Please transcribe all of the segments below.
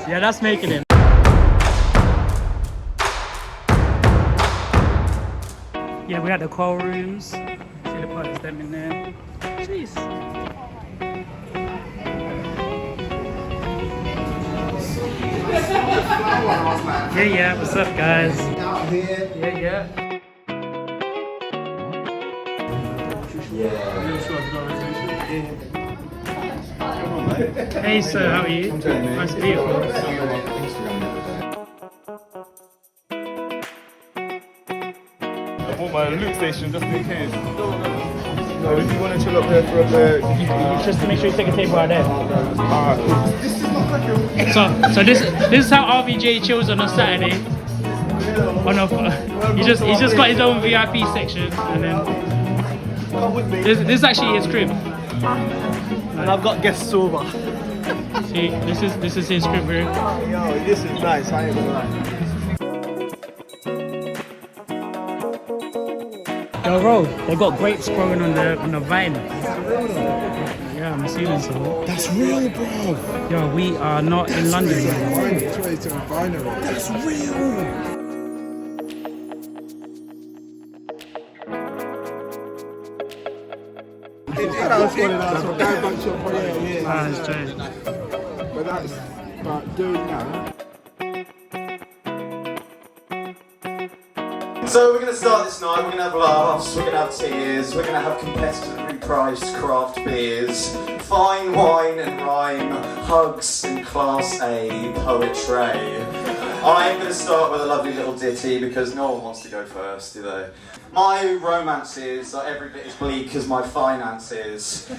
Yeah, that's making it. Yeah, we had the coral rooms. See the poets, them in there. Jeez. Yeah, what's up, guys? Out here. Yeah. Hey, sir, how are you? Nice to be here. I bought my loop station just in case. No, if you want to chill up there for a bit, Just to make sure you take a table out there. this is not like a... So this is how RVJ chills on a Saturday. He just got his own VIP section, and then this is actually his crib. And I've got guests over. See, this is his crib room. Yo, this is nice, I ain't gonna lie. Yo, bro, they got grapes growing on the vine. Yeah, I'm assuming so. That's real, bro. Yo, we are not in London. That's real. That's That's but that's but dude now. So we're going to start this night, we're going to have laughs, we're going to have tears, we're going to have competitively priced craft beers, fine wine and rhyme, hugs and class A poetry. I'm going to start with a lovely little ditty because no one wants to go first, do they? My romances are every bit as bleak as my finances,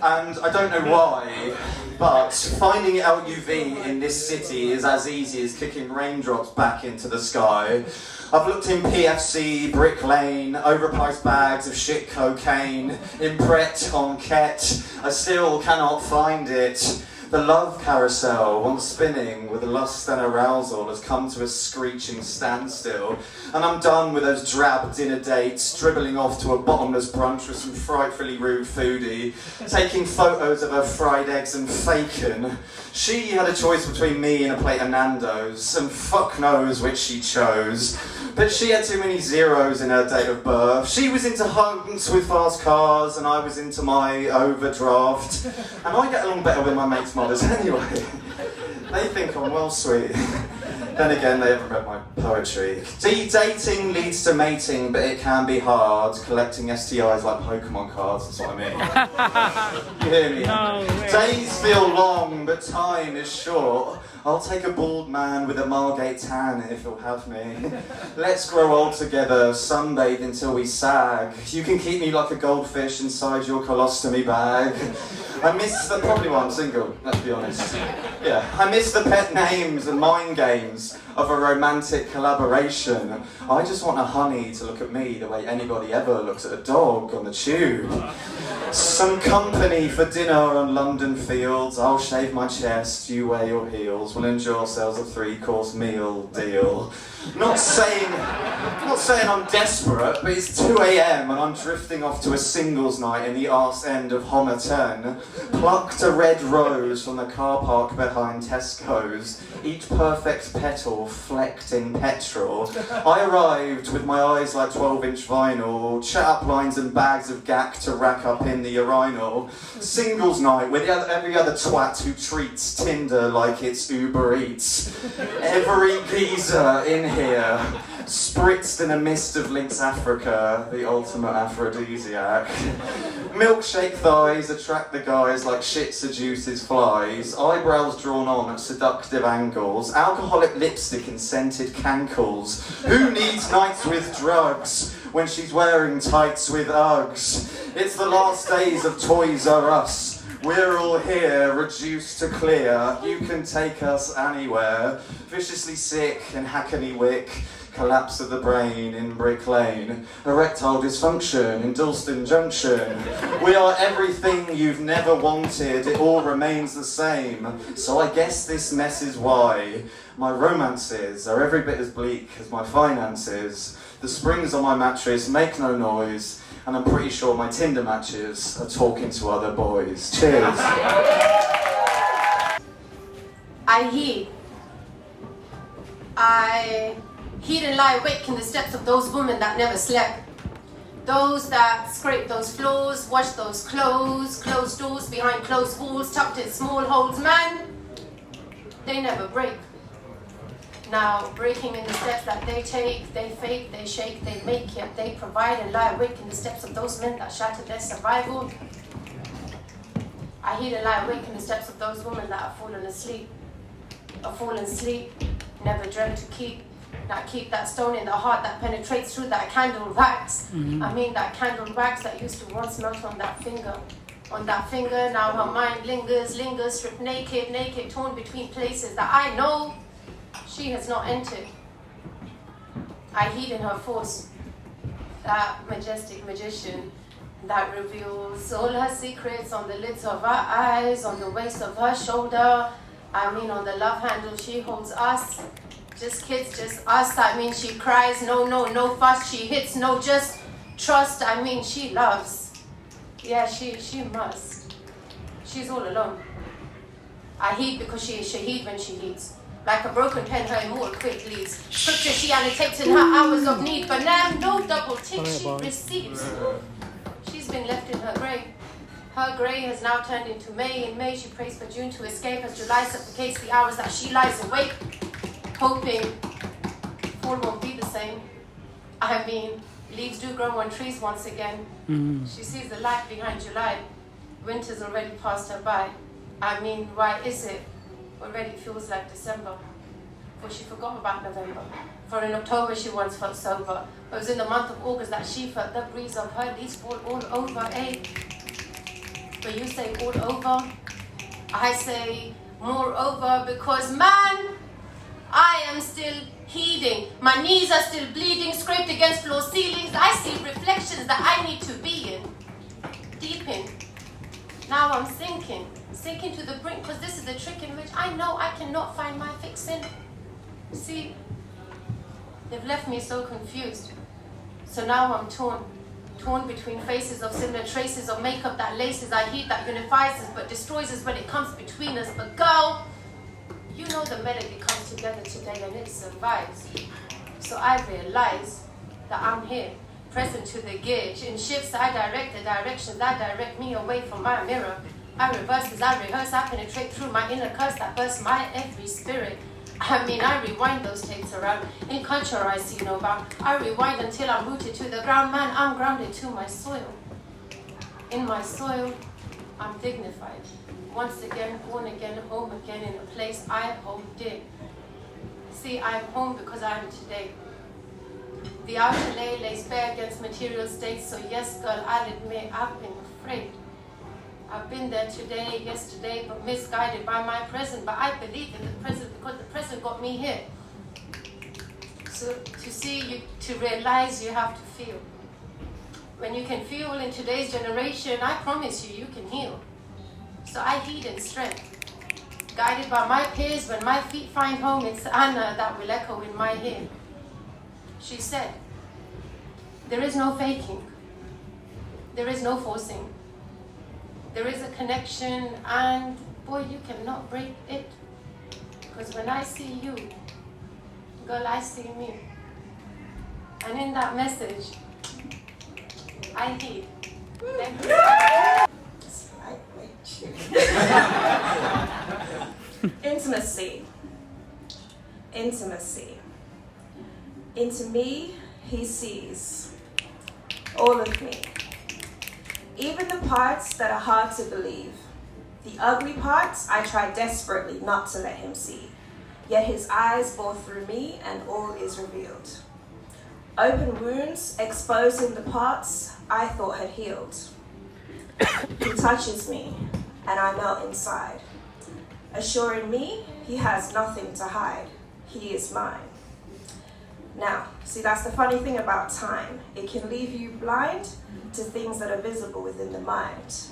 and I don't know why, but finding LUV in this city is as easy as kicking raindrops back into the sky. I've looked in PFC, Brick Lane, overpriced bags of shit cocaine, in Pret, on Ket, I still cannot find it. The love carousel, once spinning with lust and arousal, has come to a screeching standstill, and I'm done with those drab dinner dates, dribbling off to a bottomless brunch with some frightfully rude foodie, taking photos of her fried eggs and bacon. She had a choice between me and a plate of Nando's, and fuck knows which she chose. But she had too many zeros in her date of birth. She was into hunts with fast cars, and I was into my overdraft. And I get along better with my mates' mothers anyway. They think I'm well sweet. Then again, they haven't read my poetry. Dating leads to mating, but it can be hard. Collecting STIs like Pokemon cards, that's what I mean. You hear me? No way. Days feel long, but time is short. I'll take a bald man with a Margate tan if he'll have me. Let's grow old together, sunbathe until we sag. You can keep me like a goldfish inside your colostomy bag. I miss the, probably why I'm single, let's be honest. Yeah, I miss the pet names and mind games of a romantic collaboration. I just want a honey to look at me the way anybody ever looks at a dog on the tube. Some company for dinner on London fields. I'll shave my chest, you wear your heels. We'll enjoy ourselves a 3-course meal deal. Not saying I'm desperate, but it's 2 AM and I'm drifting off to a singles night in the arse end of Homerton. Plucked a red rose from the car park behind Tesco's, each perfect petal flecked in petrol. I arrived with my eyes like 12-inch vinyl, chat-up lines and bags of gack to rack up in the urinal. Singles night with every other twat who treats Tinder like it's Uber Eats. Every geezer in here, spritzed in a mist of Lynx Africa, the ultimate aphrodisiac. Milkshake thighs attract the guys like shit seduces flies, eyebrows drawn on at seductive angles, alcoholic lipstick and scented cankles. Who needs nights with drugs when she's wearing tights with Uggs? It's the last days of Toys R Us. We're all here, reduced to clear. You can take us anywhere. Viciously sick in Hackney Wick. Collapse of the brain in Brick Lane, erectile dysfunction in Dalston Junction. We are everything you've never wanted, it all remains the same. So I guess this mess is why my romances are every bit as bleak as my finances. The springs on my mattress make no noise, and I'm pretty sure my Tinder matches are talking to other boys. Cheers. I heed and lie awake in the steps of those women that never slept. Those that scrape those floors, wash those clothes, closed doors behind closed walls, tucked in small holes, man, they never break. Now, breaking in the steps that they take, they fake, they shake, they make, yet they provide and lie awake in the steps of those men that shattered their survival. I heed and lie awake in the steps of those women that have fallen asleep. A fallen sleep, never dreamt to keep. Not keep that stone in the heart that penetrates through that candle wax. I mean that candle wax that used to once melt on that finger. On that finger, now her mind lingers, stripped naked, torn between places that I know she has not entered. I heed in her force, that majestic magician that reveals all her secrets on the lids of her eyes, on the waist of her shoulder. I mean on the love handle she holds us. Just kids, just us. I mean she cries, no fuss. She hits, no just trust. I mean she loves. Yeah, she must. She's all alone. I heed because she is shaheed when she heeds. Like a broken pen, her immortal quick leads. Scripture she annotates in her hours of need, but now no double tick she receives. She's been left in her grave. Her grey has now turned into May. In May she prays for June to escape as July suffocates the hours that she lies awake, hoping fall won't be the same. I mean, leaves do grow on trees once again. She sees the light behind July. Winter's already passed her by. I mean, why is it? Already feels like December. For she forgot about November. For in October she once felt sober. It was in the month of August that she felt the breeze of her leaves fall all over, eh? But you say all over, I say moreover, because man, I am still heeding. My knees are still bleeding, scraped against floor ceilings. I see reflections that I need to be in, deep in. Now I'm sinking to the brink, because this is a trick in which I know I cannot find my fix in. See, they've left me so confused. So now I'm torn between faces of similar traces of makeup that laces. I heed that unifies us but destroys us when it comes between us. But girl, you know the melody comes together today and it survives. So I realize that I'm here, present to the gauge. In shifts I direct the directions that direct me away from my mirror. I reverse as I rehearse, I penetrate through my inner curse that bursts my every spirit. I mean, I rewind those tapes around. In culture I see no bound. I rewind until I'm rooted to the ground. Man, I'm grounded to my soil. In my soil, I'm dignified. Once again, born again, home again, in a place I hold dear. See, I'm home because I am today. The outer lays bare against material states. So yes, girl, I'll admit I've been afraid. I've been there today, yesterday, but misguided by my present. But I believe in the present because the present got me here. So to see, to realize, you have to feel. When you can feel in today's generation, I promise you, you can heal. So I heed in strength. Guided by my peers, when my feet find home, it's Anna that will echo in my ear. She said, there is no faking. There is no forcing. There is a connection, and boy, you cannot break it. Because when I see you, girl, I see me. And in that message, I heed. Thank you. Intimacy. Intimacy. Into me, he sees all of me. Even the parts that are hard to believe. The ugly parts I try desperately not to let him see. Yet his eyes bore through me and all is revealed. Open wounds exposing the parts I thought had healed. He touches me and I melt inside. Assuring me he has nothing to hide. He is mine. Now, see, that's the funny thing about time. It can leave you blind to things that are visible within the mind.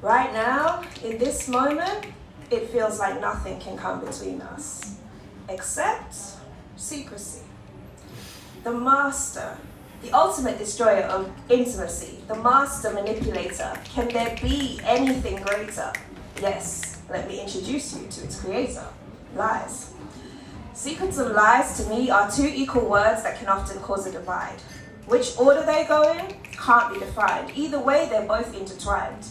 Right now, in this moment, it feels like nothing can come between us, except secrecy. The master The ultimate destroyer of intimacy, the master manipulator. Can there be anything greater? Yes, let me introduce you to its creator, lies. Secrets and lies to me are two equal words that can often cause a divide. Which order they go in can't be defined. Either way, they're both intertwined.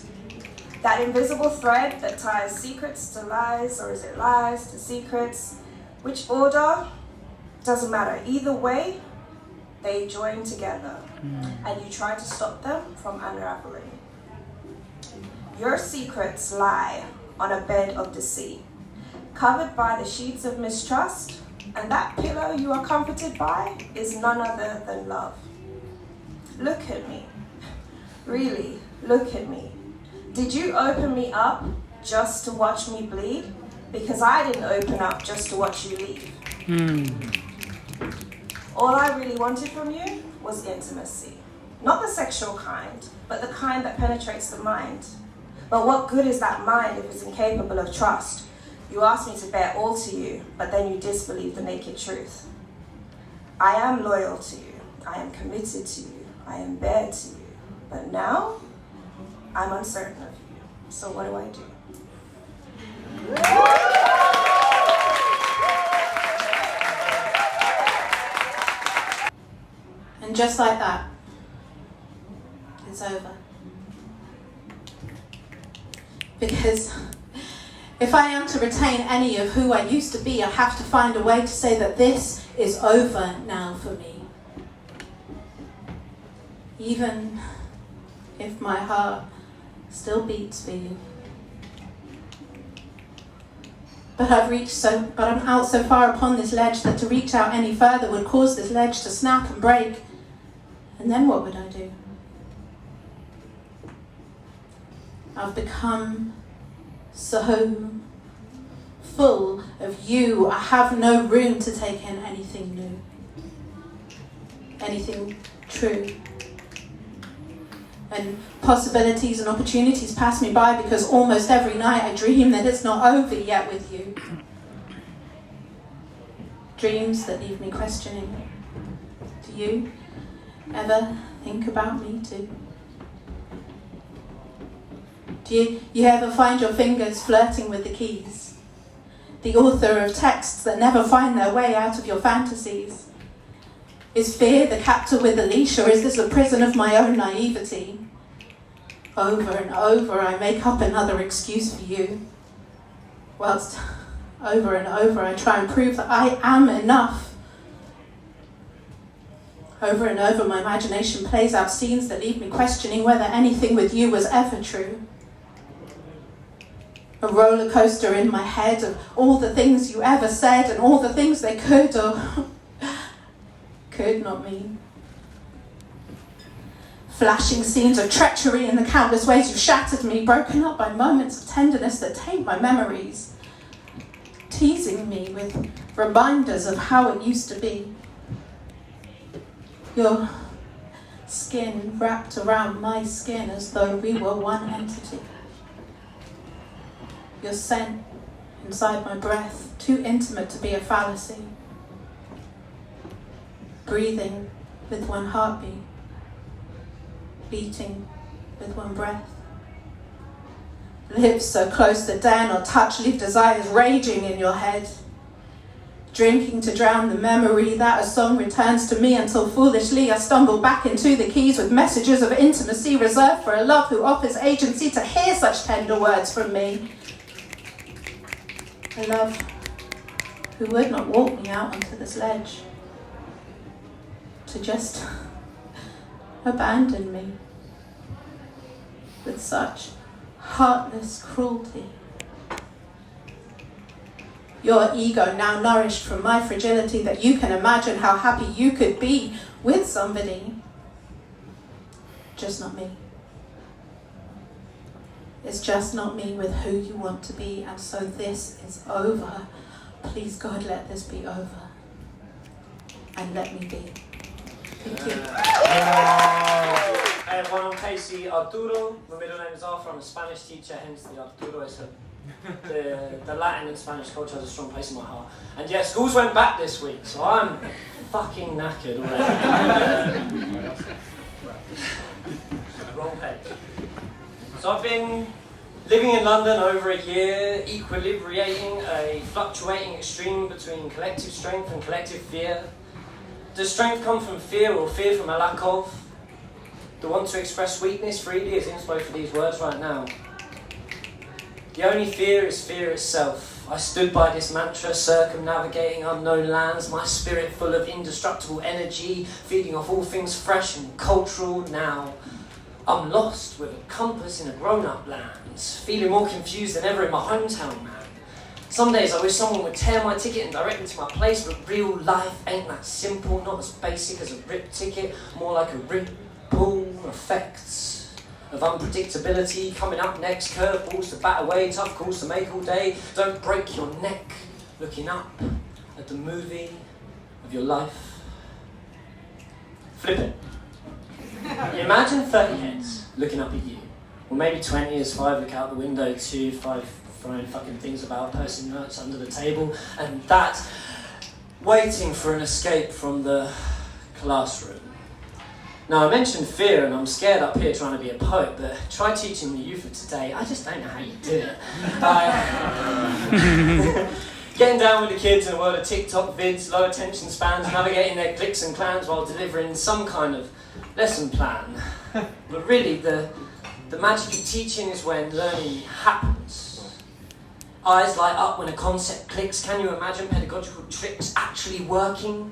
That invisible thread that ties secrets to lies, or is it lies to secrets? Which order? Doesn't matter. Either way, they join together, and you try to stop them from unraveling. Your secrets lie on a bed of deceit, covered by the sheets of mistrust, and that pillow you are comforted by is none other than love. Look at me. Really, look at me. Did you open me up just to watch me bleed? Because I didn't open up just to watch you leave. All I really wanted from you was intimacy. Not the sexual kind, but the kind that penetrates the mind. But what good is that mind if it's incapable of trust? You asked me to bear all to you, but then you disbelieve the naked truth. I am loyal to you. I am committed to you. I am bare to you. But now, I'm uncertain of you. So what do I do? And just like that, it's over. Because if I am to retain any of who I used to be, I have to find a way to say that this is over now for me. Even if my heart still beats for you. But I'm out so far upon this ledge that to reach out any further would cause this ledge to snap and break. And then what would I do? I've become so full of you, I have no room to take in anything new, anything true. And possibilities and opportunities pass me by because almost every night I dream that it's not over yet with you. Dreams that leave me questioning. Do you ever think about me too? Do you ever find your fingers flirting with the keys? The author of texts that never find their way out of your fantasies? Is fear the captor with a leash, or is this a prison of my own naivety? Over and over I make up another excuse for you, whilst over and over I try and prove that I am enough. Over and over my imagination plays out scenes that leave me questioning whether anything with you was ever true. A roller coaster in my head of all the things you ever said and all the things they could or could not mean. Flashing scenes of treachery in the countless ways you shattered me, broken up by moments of tenderness that taint my memories, teasing me with reminders of how it used to be. Your skin wrapped around my skin as though we were one entity. Your scent inside my breath, too intimate to be a fallacy. Breathing with one heartbeat, beating with one breath. Lips so close that dare not touch, leave desires raging in your head. Drinking to drown the memory that a song returns to me until foolishly I stumble back into the keys with messages of intimacy reserved for a love who offers agency to hear such tender words from me. A love who would not walk me out onto this ledge, to just abandon me with such heartless cruelty. Your ego now nourished from my fragility that you can imagine how happy you could be with somebody, just not me. It's just not me with who you want to be, and so this is over. Please God, let this be over, and let me be. Thank you. Everyone, I'm Casey Arturo. My middle name is Arthur. I'm a Spanish teacher, hence the Arturo is the Latin and Spanish culture has a strong place in my heart. And yeah, schools went back this week, so I'm fucking knackered already. So I've been living in London over a year, equilibrating a fluctuating extreme between collective strength and collective fear. Does strength come from fear or fear from a lack of? The want to express weakness freely is inspo for these words right now. The only fear is fear itself. I stood by this mantra, circumnavigating unknown lands, my spirit full of indestructible energy, feeding off all things fresh and cultural. Now I'm lost with a compass in a grown-up land, feeling more confused than ever in my hometown, man. Some days I wish someone would tear my ticket and direct me to my place, but real life ain't that simple, not as basic as a rip ticket, more like a ripple effects of unpredictability. Coming up next, curveballs to bat away, tough calls to make all day. Don't break your neck looking up at the movie of your life. Flip it. Imagine 30 heads looking up at you, or maybe 20 as 5 look out the window, 2, 5 throwing fucking things about, posting notes under the table, and that waiting for an escape from the classroom. Now I mentioned fear, and I'm scared up here trying to be a poet, but try teaching the youth of today. I just don't know how you do it. Getting down with the kids in a world of TikTok vids, low attention spans, navigating their cliques and clans while delivering some kind of lesson plan. But really, the magic of teaching is when learning happens. Eyes light up when a concept clicks. Can you imagine pedagogical tricks actually working?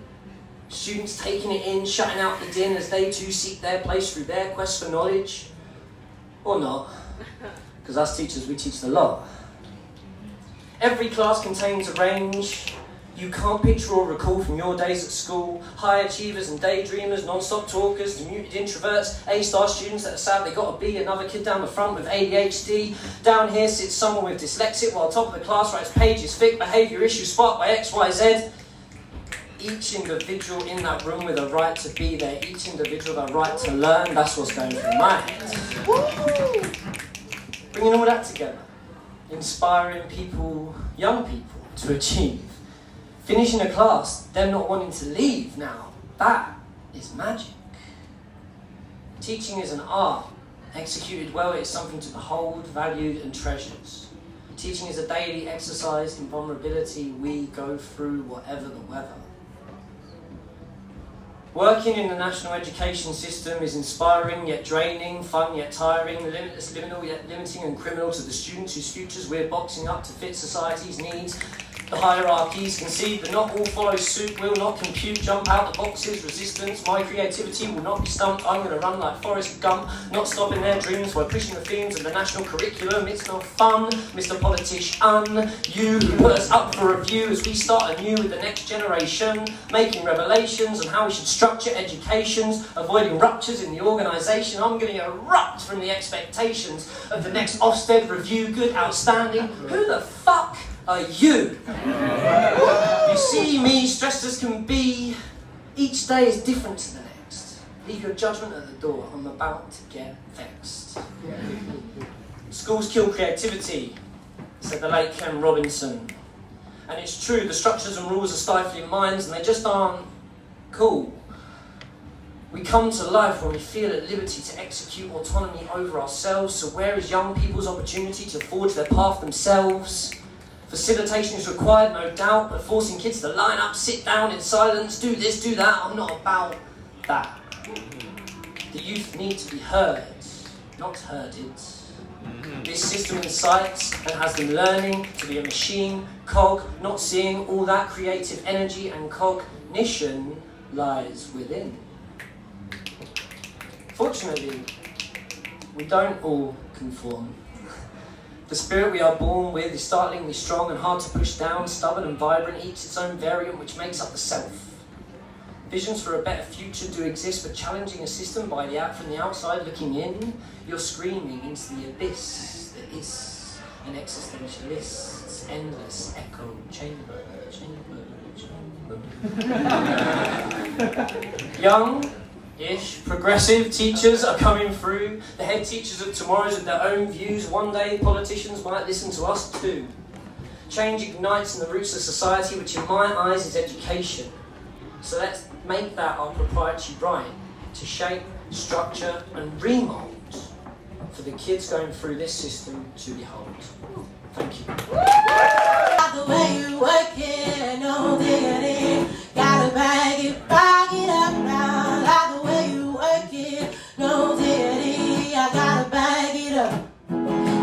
Students taking it in, shutting out the din as they too seek their place through their quest for knowledge. Or not, because us teachers, we teach the lot. Every class contains a range you can't picture or recall from your days at school. High achievers and daydreamers, non-stop talkers, muted introverts, A-star students that are sad they got a B, another kid down the front with ADHD. Down here sits someone with dyslexia while top of the class writes pages thick, behaviour issues sparked by XYZ. Each individual in that room with a right to be there, each individual with a right to learn, that's what's going through my head. Bringing all that together, inspiring people, young people, to achieve. Finishing a class, them not wanting to leave now, that is magic. Teaching is an art. Executed well, it is something to behold, valued and treasured. Teaching is a daily exercise in vulnerability we go through whatever the weather. Working in the national education system is inspiring yet draining, fun yet tiring, limitless, liminal yet limiting and criminal to the students whose futures we're boxing up to fit society's needs. The hierarchies concede that not all follow suit, will not compute, jump out the boxes, resistance, my creativity will not be stumped, I'm going to run like Forrest Gump, not stopping their dreams while pushing the themes of the national curriculum, it's no fun, Mr. Politician, you who put us up for review as we start anew with the next generation, making revelations on how we should structure educations, avoiding ruptures in the organisation, I'm going to erupt from the expectations of the next Ofsted review, good, outstanding, who the fuck are you? You see me, stressed as can be. Each day is different to the next. Leave your judgment at the door. I'm about to get vexed. Schools kill creativity, said the late Ken Robinson. And it's true, the structures and rules are stifling minds and they just aren't cool. We come to life when we feel at liberty to execute autonomy over ourselves. So where is young people's opportunity to forge their path themselves? Facilitation is required, no doubt, but forcing kids to line up, sit down in silence, do this, do that, I'm not about that. The youth need to be heard, not herded. This system incites and has them learning to be a machine, cog, not seeing all that creative energy and cognition lies within. Fortunately, we don't all conform. The spirit we are born with is startlingly strong and hard to push down, stubborn and vibrant, each its own variant which makes up the self. Visions for a better future do exist, but challenging a system from the outside looking in, you're screaming into the abyss that is an existentialist's endless echo chamber. Young-ish, progressive teachers are coming through, the head teachers of tomorrow's with their own views. One day politicians might listen to us too. Change ignites in the roots of society, which in my eyes is education. So let's make that our proprietary right to shape, structure and remould for the kids going through this system to behold. Thank you. The way you work it, no diggity. Gotta bag it up now. Like the way you work it, no diggity. I gotta bag it up.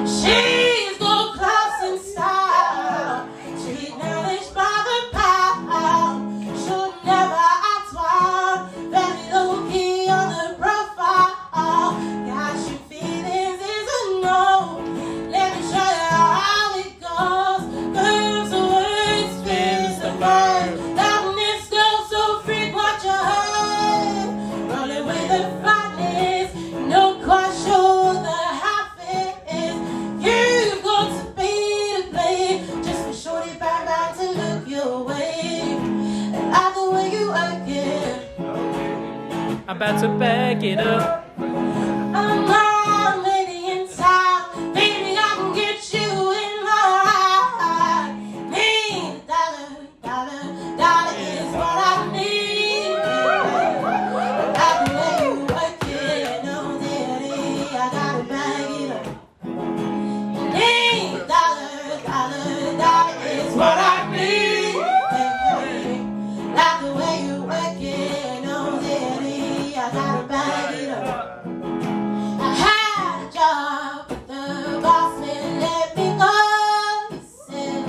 She's go class in style. She acknowledged by the pound. She'll never act wild. Very low key on the profile. Got your feelings is a no. Let me show you how it goes. Curves the words, spins the bird. Loudness goes so freak what you heard. Rolling with the flatness, no quite sure the half is. You've got to be to play. Just for shorty back back to look your way. And I the way you work it. About to bag it up. I'm my lady in town. Baby, I can get you in my eye. Need dollar is what I need. I the way you work it, no daddy, I gotta bag it up. Need dollar is what I need. Like the way you work it, no daddy, I gotta bag it up. I had a job, but the boss man let me go. He said,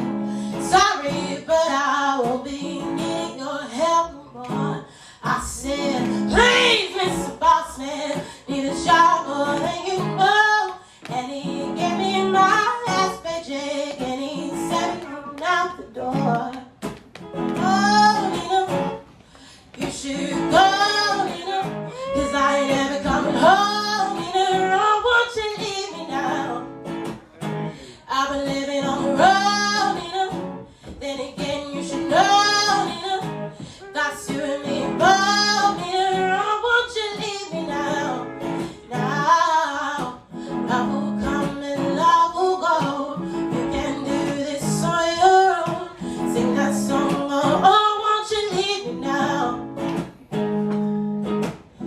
sorry, but I won't be needing your help no more. I said, please, Mr. Boss Man, need a job more than you know. And he gave me my last paycheck, and he sent me on out the door. Oh, you should go, cause I ain't ever coming home, I want you to leave me now. I've been living on the road, then again you should know, that's you and me both, I want you to leave me now. Now, love will come and love will go, you can do this on your own, sing that song, oh, won't you leave me now.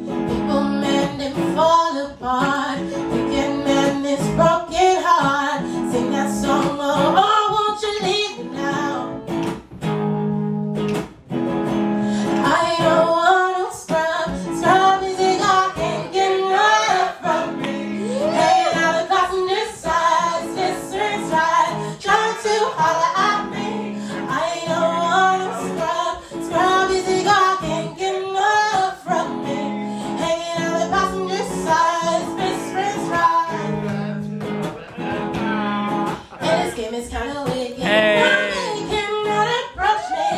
People mend and fall apart. You can mend this broken heart. Sing that song, oh, won't you leave me now? I don't want no scrub music, I can't get enough from me. Hanging out the passenger side, sisters ride, trying to holler at me. I don't want no scrub music, I can't get enough from me. Hanging out the passenger side, best friends ride. And this game is kinda wicked. Nobody cannot approach me.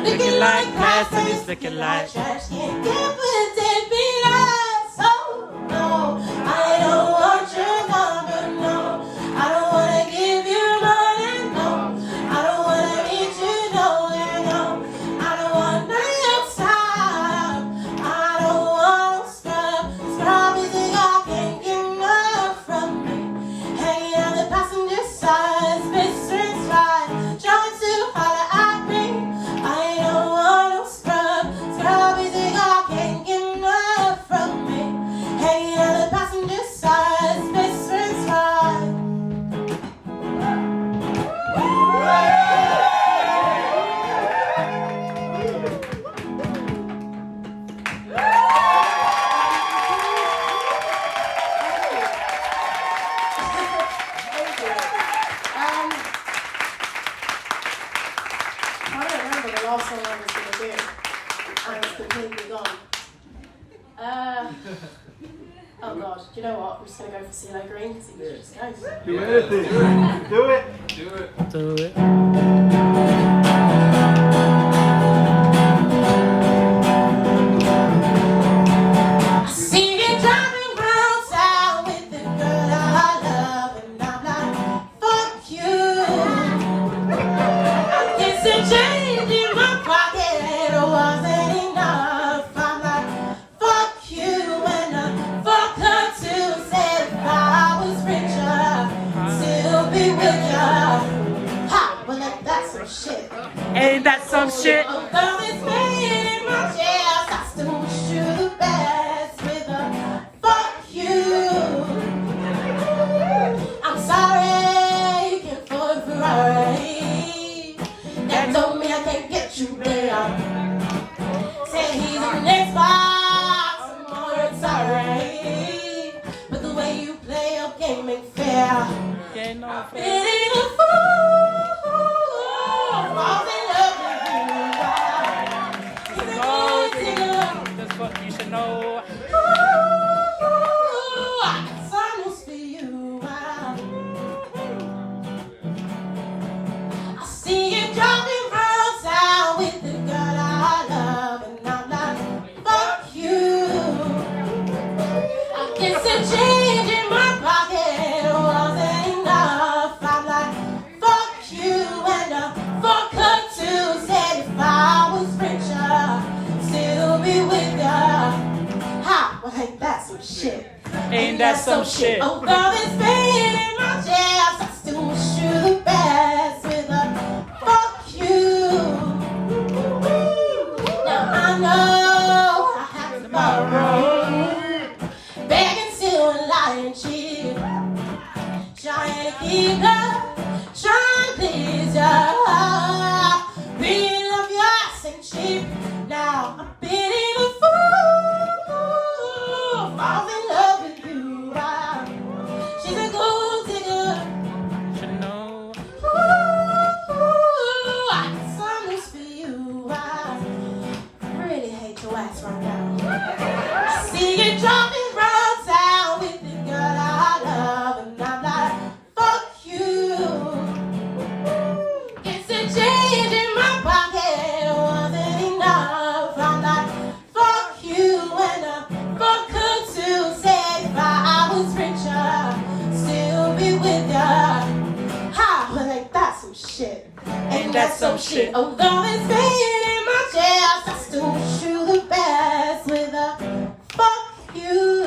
Looking like glass and it's looking like trash. Can't get with it, be like so. No, I don't want your number, no. I don't wanna give you money, no. I don't wanna meet you, no, no. I don't want none of your time. I don't want no scrub music, I can't get enough from me. Hanging on the passenger side, Mr. Ride, trying to holler at me. I don't want no scrub music, I can't get enough from me. Hanging on the passenger side, Mr. Ride. I don't remember the last song I was going to do. And it's completely gone. Oh god, do you know what? I'm just going to go for CeeLo Green because he just goes. Do anything. Do it. Do it. Do it. I see you driving round town with the girl I love, and I'm like, fuck you. I guess the change in my pocket wasn't enough. I'm like, fuck you, and I fuck her too. Said if I was richer, still be with ya. Ha, well that's some shit. Ain't that some shit? Although it's pain in my chest, I still wish you the best with a fuck you. Getting off. Been in a fool, falls in love with you. He's a gold digger. That's what you should know. I got some news for you. I see you driving round town with the girl I love, and I'm like, fuck you. I get some change in my pocket, wasn't enough. I'm like, fuck you, and fuck her too. Said if I was richer, still be with ya. Ha, well, ain't that some shit? Ain't that some shit? Oh, girl, this pain in my chest, I still wish you the best with a fuck you. Now I know I have to borrow, begging, stealing, lying, cheating, trying to keep up, trying to please ya. Really love your ass ain't cheap. Now I'm beating a fool, falls in love with you. She's a gold digger. Should know. I got some news for you. I really hate your ass right now. I see you driving round town with the girl I love, and I'm like, fuck you. It's a change in my pocket, wasn't enough. I'm like, fuck you, and fuck her too. Said if I was richer, still be with ya. Ha, well, ain't that some shit? Ain't that some shit? Although it's pain in my chest, I still wish you the best with a fuck you.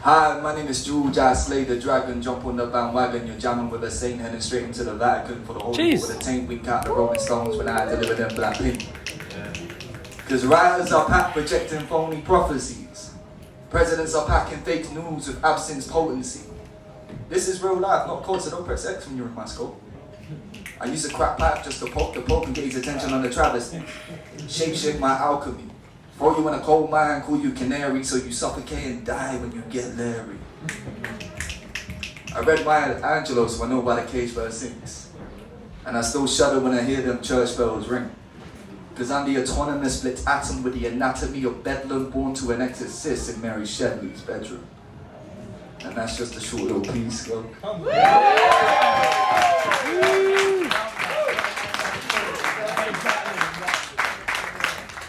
Hi, my name is George. I slay the dragon, jump on the bandwagon. You're jamming with a saint heading straight into the Vatican for the whole Jeez. with a taint. Wink out the Rolling Stones when I deliver them black pink. Because writers are packed projecting phony prophecies. Presidents are packing fake news with absence potency. This is real life, not code, so don't press X when you're in my scope. I use a crack pipe just to poke the Pope and get his attention on the travesty. Shape my alchemy. Throw you in a coal mine, call you canary, so you suffocate and die when you get Larry. I read Maya Angelou, so I know why the cage bird sings. And I still shudder when I hear them church bells ring. Cause I'm the autonomous split atom with the anatomy of bedlam, born to an exorcist in Mary Shelley's bedroom. And that's just a short little piece, go.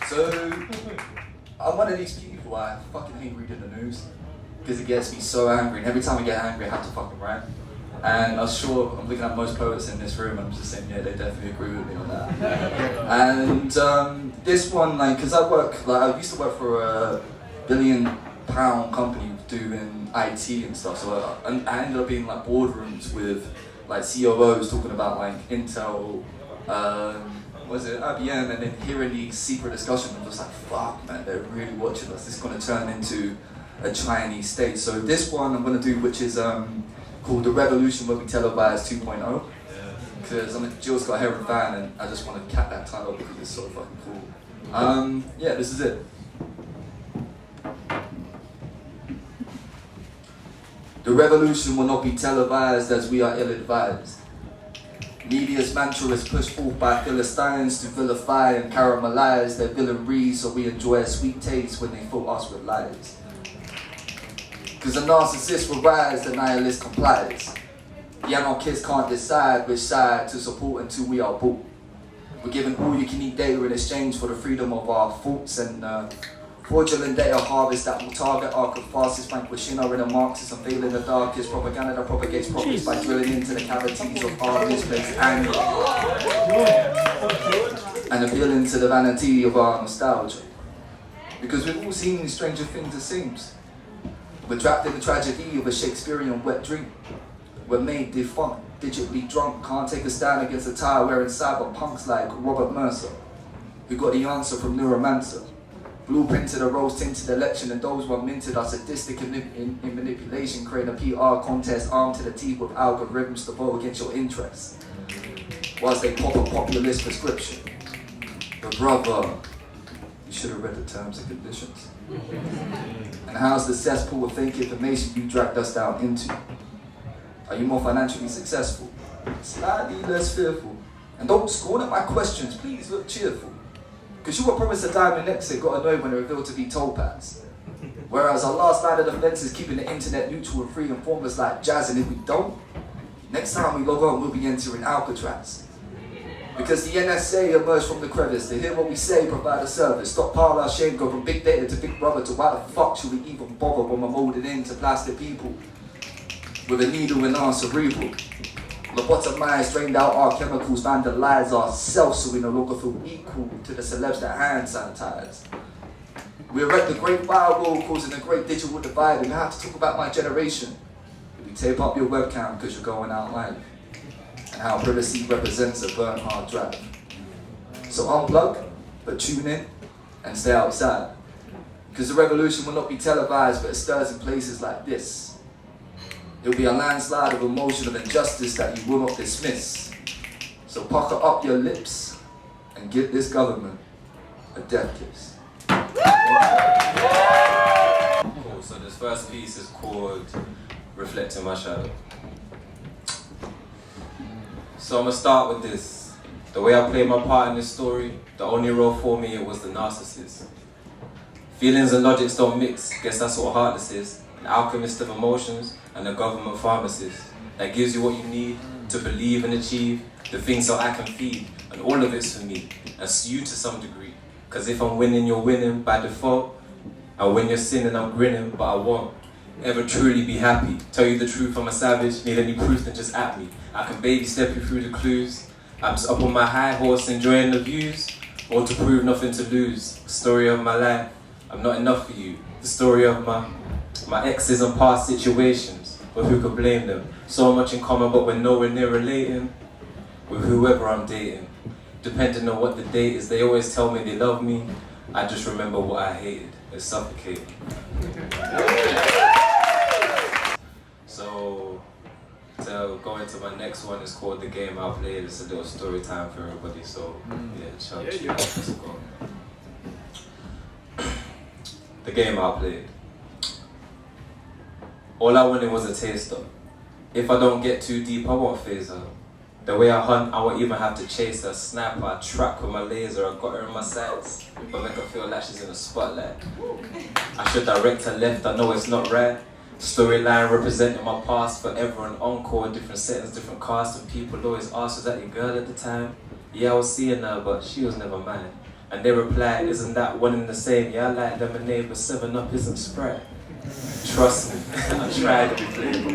So, I'm one of these people, I fucking hate reading the news. Because it gets me so angry, and every time I get angry I have to fucking write. And I'm sure, I'm looking at most poets in this room, I'm just saying, yeah, they definitely agree with me on that. And this one, like, cause I used to work for a £1 billion company doing IT and stuff, so I ended up being like boardrooms with like COOs talking about like Intel, IBM, and then hearing these secret discussions, I'm just like, fuck man, they're really watching us, this is gonna turn into a Chinese state. So this one I'm gonna do, which is called The Revolution Will Be Televised 2.0, because I'm a Jill Scott Heron fan and I just want to cap that title because it's so fucking cool. Yeah, this is it. The revolution will not be televised as we are ill-advised. Media's mantra is pushed forth by Philistines to vilify and caramelize their villainry, so we enjoy a sweet taste when they fill us with lies. Because a narcissist will rise, the nihilist complies. The anarchist can't decide which side to support until we are bought. We're given all you can eat data in exchange for the freedom of our thoughts, and fraudulent data harvest that will target our catharsis, vanquishing our inner Marxism, failing the darkest propaganda that propagates profits by drilling into the cavities of our misplaced anger and appealing to the vanity of our nostalgia. Because we've all seen Stranger Things, it seems. We're trapped in the tragedy of a Shakespearean wet dream. We're made defunct, digitally drunk, can't take a stand against a tire wearing cyberpunks like Robert Mercer, who got the answer from Neuromancer. Blueprinted a rose-tinted election, and those were minted are sadistic in manipulation, creating a PR contest armed to the teeth with algorithms to vote against your interests, whilst they pop a populist prescription. But brother, You should have read the terms and conditions. And how's the cesspool of fake information you dragged us down into? Are you more financially successful? Slightly less fearful? And don't scorn at my questions, please look cheerful. Because you were promised a diamond exit, got annoyed when it revealed to be topaz. Whereas our last line of defense is keeping the internet neutral and free and formless like jazz, and if we don't, next time we log on, we'll be entering Alcatraz. Because the NSA emerged from the crevice to hear what we say, provide a service, stockpile our shame, go from big data to big brother, to why the fuck should we even bother when we're molded into plastic people? With a needle in our cerebral. Lobotomized, drained out our chemicals, vandalize ourselves so we no longer feel equal to the celebs that hand sanitize. We erect the great firewall causing a great digital divide, and you have to talk about my generation. We tape up your webcam because you're going out live. And how privacy represents a burnt hard drive. So unplug, but tune in and stay outside. Because the revolution will not be televised, but it stirs in places like this. It will be a landslide of emotion of injustice that you will not dismiss. So pucker up your lips and give this government a death kiss. Cool, so this first piece is called Reflecting My Shadow. So I'm gonna start with this. The way I played my part in this story, the only role for me, it was the narcissist. Feelings and logics don't mix, guess that's what Heartless is. An alchemist of emotions and a government pharmacist that gives you what you need to believe and achieve the things so I can feed, and all of it's for me, and you to some degree. Cause if I'm winning, you're winning by default, and when you're sinning, I'm grinning, but I won't ever truly be happy. Tell you the truth, I'm a savage, need any proof then just at me. I can baby step you through the clues. I'm just up on my high horse enjoying the views, or to prove nothing to lose. Story of my life, I'm not enough for you. The story of my exes and past situations, but who could blame them? So much in common, but we're nowhere near relating with whoever I'm dating. Depending on what the date is, they always tell me they love me. I just remember what I hated. It's suffocating. So, to go into my next one, is called The Game I Played. It's a little story time for everybody, so yeah, let's go. The game I played. All I wanted was a taster. If I don't get too deep, I won't phase her. The way I hunt, I won't even have to chase her. Snap her, track with my laser, I got her in my sights, but make her feel like she's in the spotlight. I should direct her left, I know it's not right. Storyline representing my past forever, an encore, different settings, different casts, and people always ask, was that your girl at the time? Yeah, I was seeing her, but she was never mine. And they reply, isn't that one and the same? Yeah, I like lemonade, but 7-Up isn't Sprite. Trust me, I tried to be playable.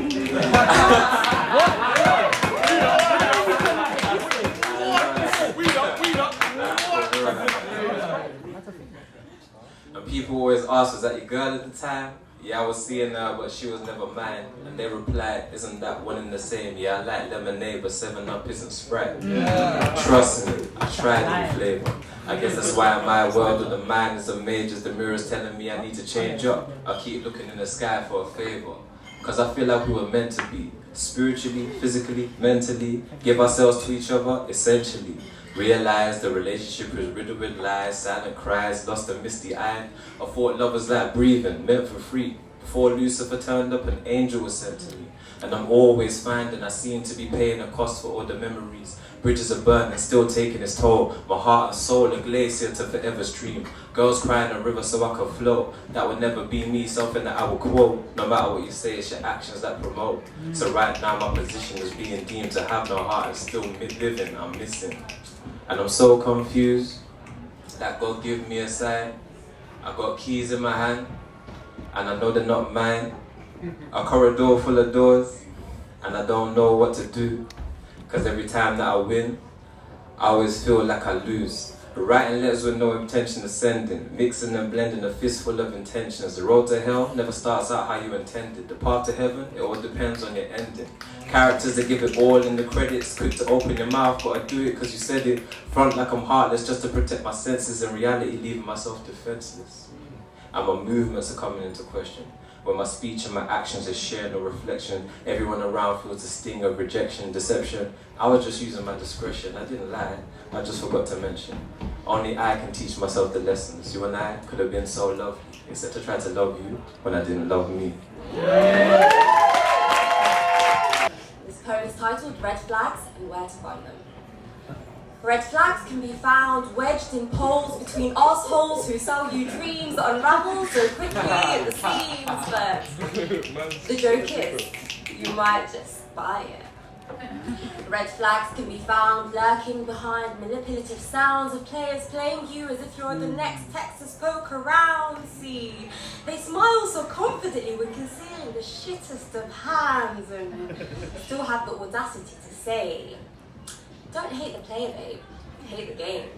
And people always ask, was that your girl at the time? Yeah, I was seeing her, but she was never mine. And they replied, isn't that one and the same? Yeah, I like lemonade, but 7-Up isn't Sprite. Trust me, I tried to be flavor. I guess that's why in my world of the mind is a major, the mirror's telling me I need to change up. I keep looking in the sky for a favor. Cause I feel like we were meant to be. Spiritually, physically, mentally. Give ourselves to each other, essentially. Realize the relationship is riddled with lies, silent cries, lost a misty eye. I thought love was like breathing, meant for free. Before Lucifer turned up, an angel was sent to me. And I'm always finding I seem to be paying a cost for all the memories. Bridges are burnt and still taking its toll. My heart and soul a glacier to forever stream. Girls crying a river so I could float. That would never be me, something that I would quote. No matter what you say, it's your actions that promote. So right now my position is being deemed to have no heart and still living, I'm missing. And I'm so confused, that God give me a sign. I got keys in my hand, and I know they're not mine. A corridor full of doors, and I don't know what to do. Cause every time that I win, I always feel like I lose. Writing letters with no intention of sending, mixing and blending a fistful of intentions. The road to hell never starts out how you intended. The path to heaven, it all depends on your ending. Characters that give it all in the credits, quick to open your mouth, but I do it cause you said it. Front like I'm heartless just to protect my senses, in reality leaving myself defenseless. And my movements are coming into question. Where my speech and my actions are shared, no reflection. Everyone around feels the sting of rejection, deception. I was just using my discretion. I didn't lie, I just forgot to mention. Only I can teach myself the lessons. You and I could have been so lovely, except to try to love you when I didn't love me. This poem is titled Red Flags and Where to Find Them. Red flags can be found wedged in poles between assholes who sell you dreams that unravel so quickly at the seams, but the joke is, you might just buy it. Red flags can be found lurking behind manipulative sounds of players playing you as if you're the next Texas poker round. See, they smile so confidently when concealing the shittest of hands and still have the audacity to say, don't hate the player, babe. Hate the game.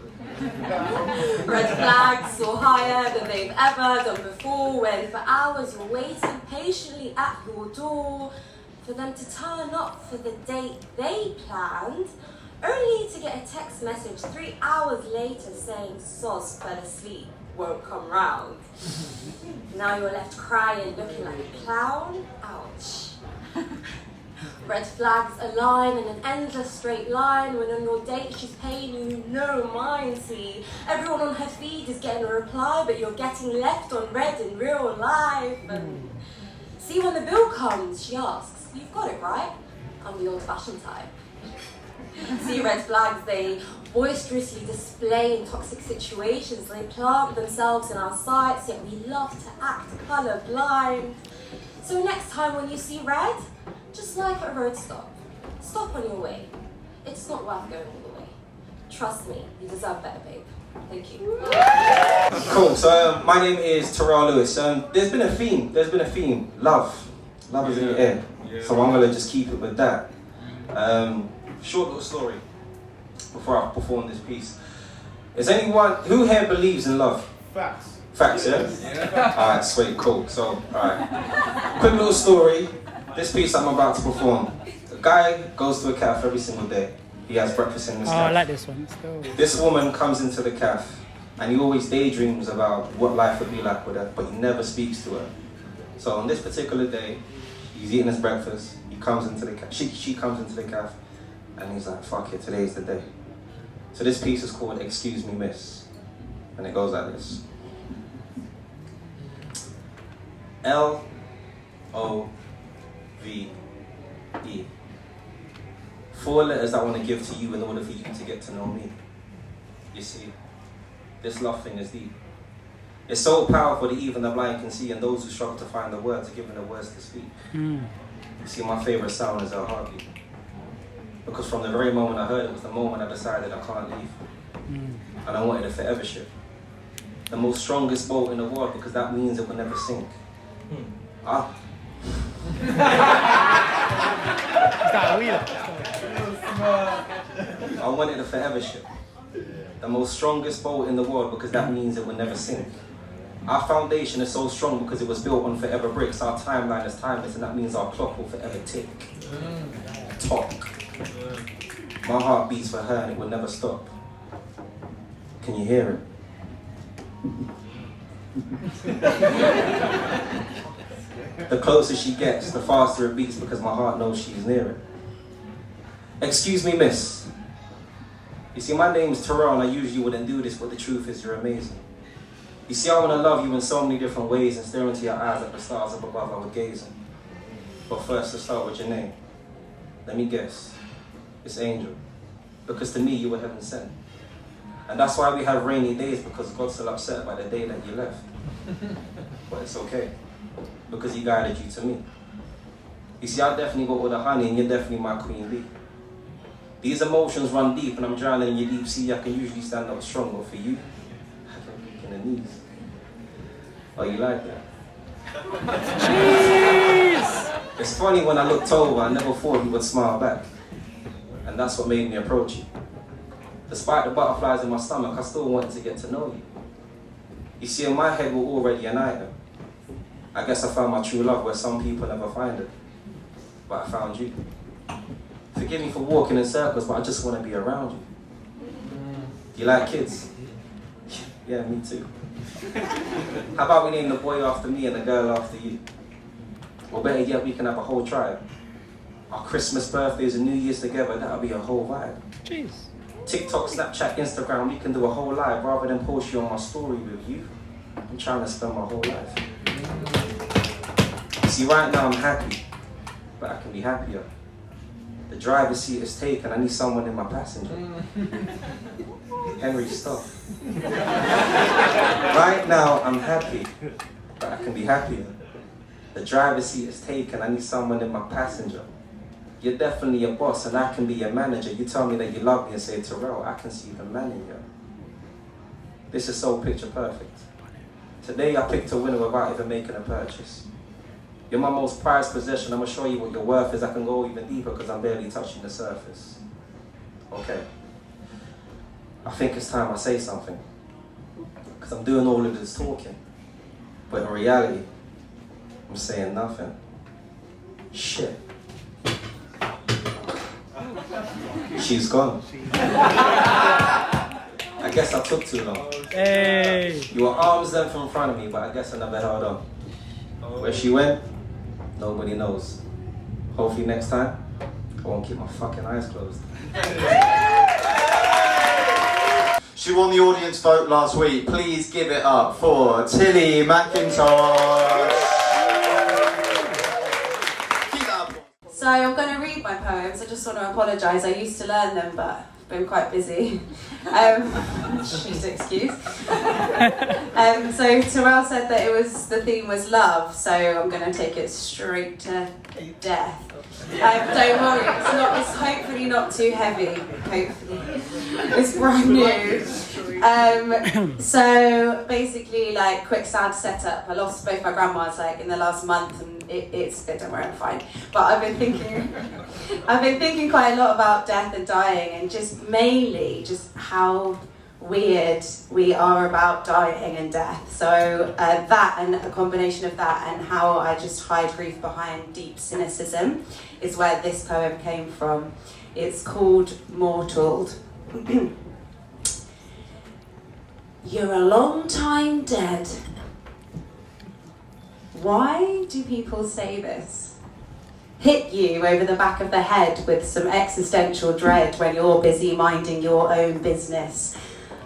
Red flags soar higher than they've ever done before when for hours you're waiting patiently at your door for them to turn up for the date they planned, only to get a text message 3 hours later saying Soz fell asleep, won't come round. Now you're left crying, looking like a clown. Ouch. Red flags align in an endless straight line when on your date she's paying you no mind. See, everyone on her feed is getting a reply, but you're getting left on red in real life. And see, when the bill comes, she asks, you've got it right? I'm the old-fashioned type. See, red flags, they boisterously display in toxic situations. They plant themselves in our sights, yet we love to act colourblind. So next time when you see red, just like at a road stop. Stop on your way. It's not worth going all the way. Trust me, you deserve better, babe. Thank you. Cool, so my name is Terrell Lewis. There's been a theme, love. Love is in the air. So I'm gonna just keep it with that. Short little story before I perform this piece. Is anyone, who here believes in love? Facts. Facts, yeah? Alright, sweet, cool. So, alright. Quick little story. This piece I'm about to perform. A guy goes to a cafe every single day. He has breakfast in this cafe. I like this one. Let's go. This woman comes into the cafe and he always daydreams about what life would be like with her, but he never speaks to her. So on this particular day, he's eating his breakfast. He comes into the cafe. She comes into the cafe, and he's like, "Fuck it, today's the day." So this piece is called "Excuse Me, Miss," and it goes like this: L-O-V-E. 4 letters I want to give to you in order for you to get to know me. You see, this love thing is deep. It's so powerful that even the blind can see, and those who struggle to find the words are given the words to speak. You see, my favorite sound is a heartbeat. Because from the very moment I heard it was the moment I decided I can't leave. And I wanted a forever ship. The most strongest boat in the world, because that means it will never sink. I wanted a forever ship. The most strongest boat in the world, because that means it will never sink. Our foundation is so strong because it was built on forever bricks. Our timeline is timeless, and that means our clock will forever tick. Talk. My heart beats for her and it will never stop. Can you hear it? The closer she gets, the faster it beats because my heart knows she's near it. Excuse me, miss. You see, my name's Terrell and I usually wouldn't do this, but the truth is you're amazing. You see, I want to love you in so many different ways and stare into your eyes like the stars up above I were gazing. But first, let's start with your name. Let me guess. It's Angel. Because to me, you were heaven sent. And that's why we have rainy days, because God's still upset by the day that you left. But it's okay, because He guided you to me. You see, I definitely got all the honey, and you're definitely my queen bee. These emotions run deep, and I'm drowning in your deep sea. I can usually stand up strong, but for you, I can weak in the knees. Oh, you like that? Jeez! It's funny, when I looked over, I never thought you would smile back. And that's what made me approach you. Despite the butterflies in my stomach, I still wanted to get to know you. You see, in my head, we're already an item. I guess I found my true love where some people never find it. But I found you. Forgive me for walking in circles, but I just want to be around you. You like kids? Yeah, me too. How about we name the boy after me and the girl after you? Or better yet, we can have a whole tribe. Our Christmas, birthdays and New Year's together, that'll be a whole vibe. Jeez. TikTok, Snapchat, Instagram, we can do a whole live rather than post you on my story with you. I'm trying to spend my whole life. You see, right now I'm happy, but I can be happier. The driver's seat is taken, I need someone in my passenger. Henry, stop. Right now I'm happy, but I can be happier. The driver's seat is taken, I need someone in my passenger. You're definitely a boss and I can be your manager. You tell me that you love me and say, Terrell, I can see the man in you. This is so picture perfect. Today I picked a winner without even making a purchase. You're my most prized possession. I'm gonna show you what your worth is. I can go even deeper because I'm barely touching the surface. Okay. I think it's time I say something. Because I'm doing all of this talking. But in reality, I'm saying nothing. Shit. She's gone. I guess I took too long. Hey. You were arms length in front of me, but I guess I never held on. Where she went, nobody knows. Hopefully next time, I won't keep my fucking eyes closed. She won the audience vote last week. Please give it up for tillymackintosh. So I'm going to read my poems. I just want to apologise. I used to learn them, but I've been quite busy. She's excuse. So Terrell said that the theme was love, so I'm going to take it straight to death. Don't worry, it's hopefully not too heavy. Hopefully, it's brand new. So basically, like, quick sad setup. I lost both my grandmas like in the last month, and it's good. Don't worry, I'm fine. But I've been thinking quite a lot about death and dying, and just mainly just how weird we are about dying and death. So that, and a combination of that and how I just hide grief behind deep cynicism is where this poem came from. It's called Mortaled. You're a long time dead. Why do people say this? Hit you over the back of the head with some existential dread when you're busy minding your own business.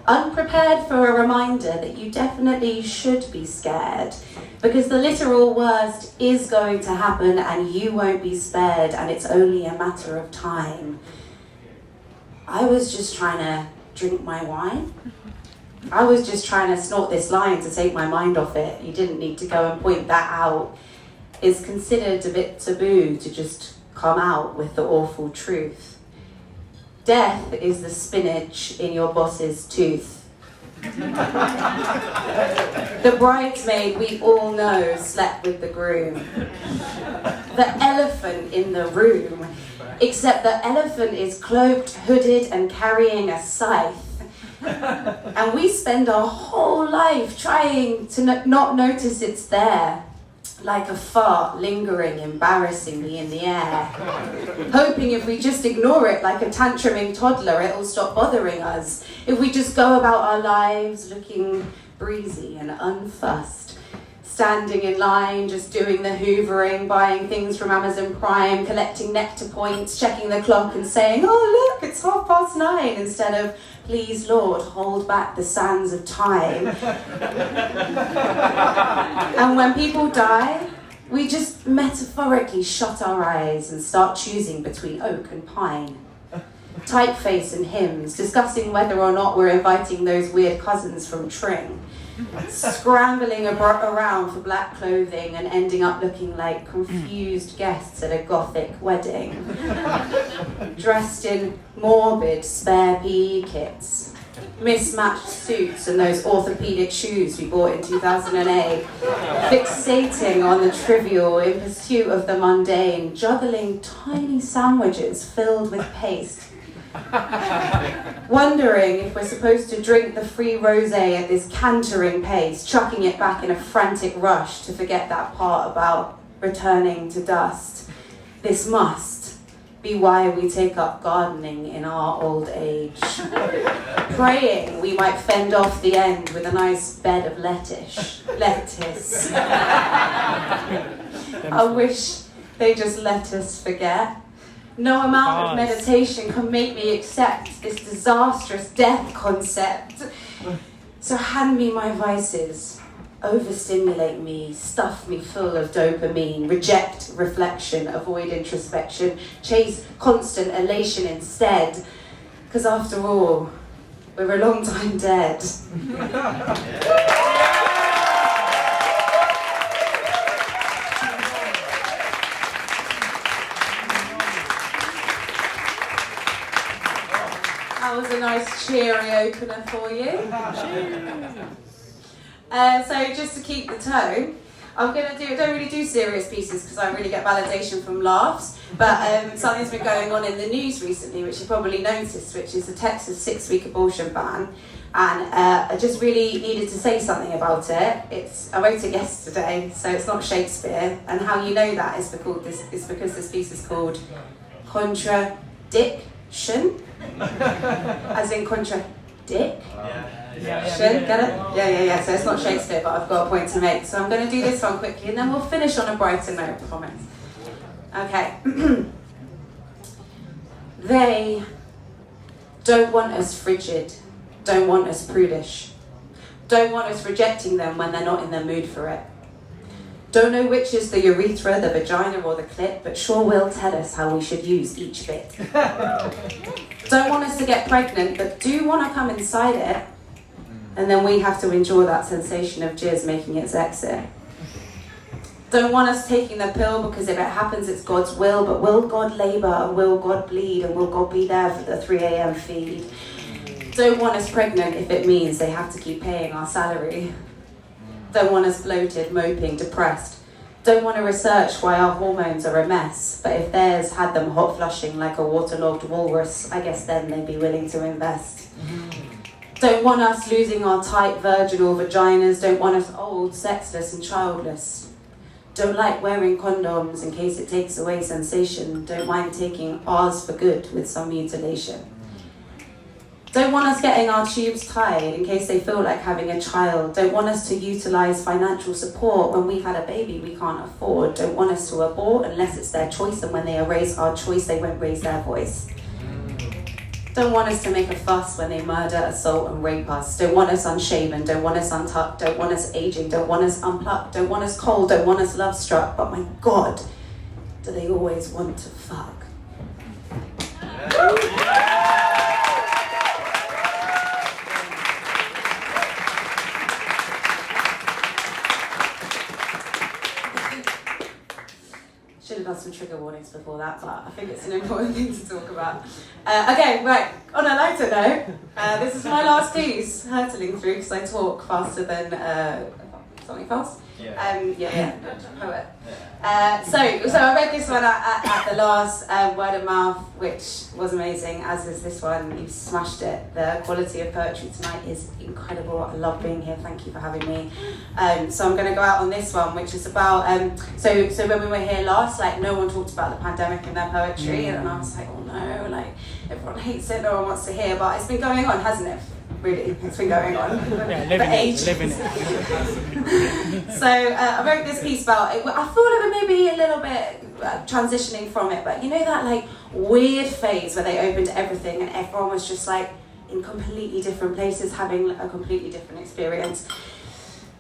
Unprepared for a reminder that you definitely should be scared, because the literal worst is going to happen and you won't be spared, and it's only a matter of time. I was just trying to drink my wine. I was just trying to snort this line to take my mind off it. You didn't need to go and point that out. It's considered a bit taboo to just come out with the awful truth. Death is the spinach in your boss's tooth. The bridesmaid we all know slept with the groom. The elephant in the room, except the elephant is cloaked, hooded, and carrying a scythe. And we spend our whole life trying to not notice it's there, like a fart lingering embarrassingly in the air, hoping if we just ignore it like a tantruming toddler, it'll stop bothering us. If we just go about our lives looking breezy and unfussed, standing in line, just doing the hoovering, buying things from Amazon Prime, collecting nectar points, checking the clock and saying, oh look, it's 9:30, instead of, please Lord, hold back the sands of time. And when people die, we just metaphorically shut our eyes and start choosing between oak and pine. Typeface and hymns, discussing whether or not we're inviting those weird cousins from Tring. Scrambling around for black clothing and ending up looking like confused guests at a gothic wedding. Dressed in morbid spare PE kits, mismatched suits and those orthopedic shoes we bought in 2008, fixating on the trivial in pursuit of the mundane, juggling tiny sandwiches filled with paste. Wondering if we're supposed to drink the free rosé at this cantering pace, chucking it back in a frantic rush to forget that part about returning to dust. This must be why we take up gardening in our old age. Praying we might fend off the end with a nice bed of lettuce. I wish they just let us forget. No amount of meditation can make me accept this disastrous death concept. So hand me my vices, overstimulate me, stuff me full of dopamine, reject reflection, avoid introspection, chase constant elation instead. Because after all, we're a long time dead. That was a nice cheery opener for you. So just to keep the tone, I'm going to don't really do serious pieces because I really get validation from laughs, but something's been going on in the news recently, which you probably noticed, which is the Texas 6-week abortion ban, and I just really needed to say something about it. I wrote it yesterday, so it's not Shakespeare, and how you know that is because this piece is called Contradiction, as in contradict. Get it? Yeah. So it's not Shakespeare, but I've got a point to make. So I'm going to do this one quickly, and then we'll finish on a brighter note, I promise. Okay. They don't want us frigid, don't want us prudish, don't want us rejecting them when they're not in the mood for it. Don't know which is the urethra, the vagina, or the clit, but sure will tell us how we should use each bit. Don't want us to get pregnant, but do want to come inside it, and then we have to endure that sensation of jizz making its exit. Don't want us taking the pill because if it happens it's God's will, but will God labour and will God bleed and will God be there for the 3 a.m. feed? Don't want us pregnant if it means they have to keep paying our salary. Don't want us bloated, moping, depressed. Don't want to research why our hormones are a mess, but if theirs had them hot flushing like a waterlogged walrus, I guess then they'd be willing to invest. Don't want us losing our tight virginal vaginas, don't want us old, sexless and childless. Don't like wearing condoms in case it takes away sensation, don't mind taking ours for good with some mutilation. Don't want us getting our tubes tied in case they feel like having a child. Don't want us to utilise financial support when we've had a baby we can't afford. Don't want us to abort unless it's their choice, and when they erase our choice they won't raise their voice. Don't want us to make a fuss when they murder, assault and rape us. Don't want us unshaven, don't want us untucked, don't want us aging, don't want us unplucked, don't want us cold, don't want us love struck. But my God, do they always want to fuck? Should have done some trigger warnings before that, but I think it's an important thing to talk about. Okay, right, on a lighter note, this is my last piece, hurtling through because I talk faster than something fast. Poet. So I read this one at the last Word of Mouth, which was amazing, as is this one. You smashed it. The quality of poetry tonight is incredible. I love being here. Thank you for having me. So I'm going to go out on this one, which is about so when we were here last, like no one talked about the pandemic in their poetry, and I was like, oh no, like everyone hates it, no one wants to hear, but it's been going on, hasn't it? Really, it's been going on for ages. So I wrote this piece about it. I thought of it maybe a little bit transitioning from it, but you know that like weird phase where they opened everything and everyone was just like in completely different places having a completely different experience.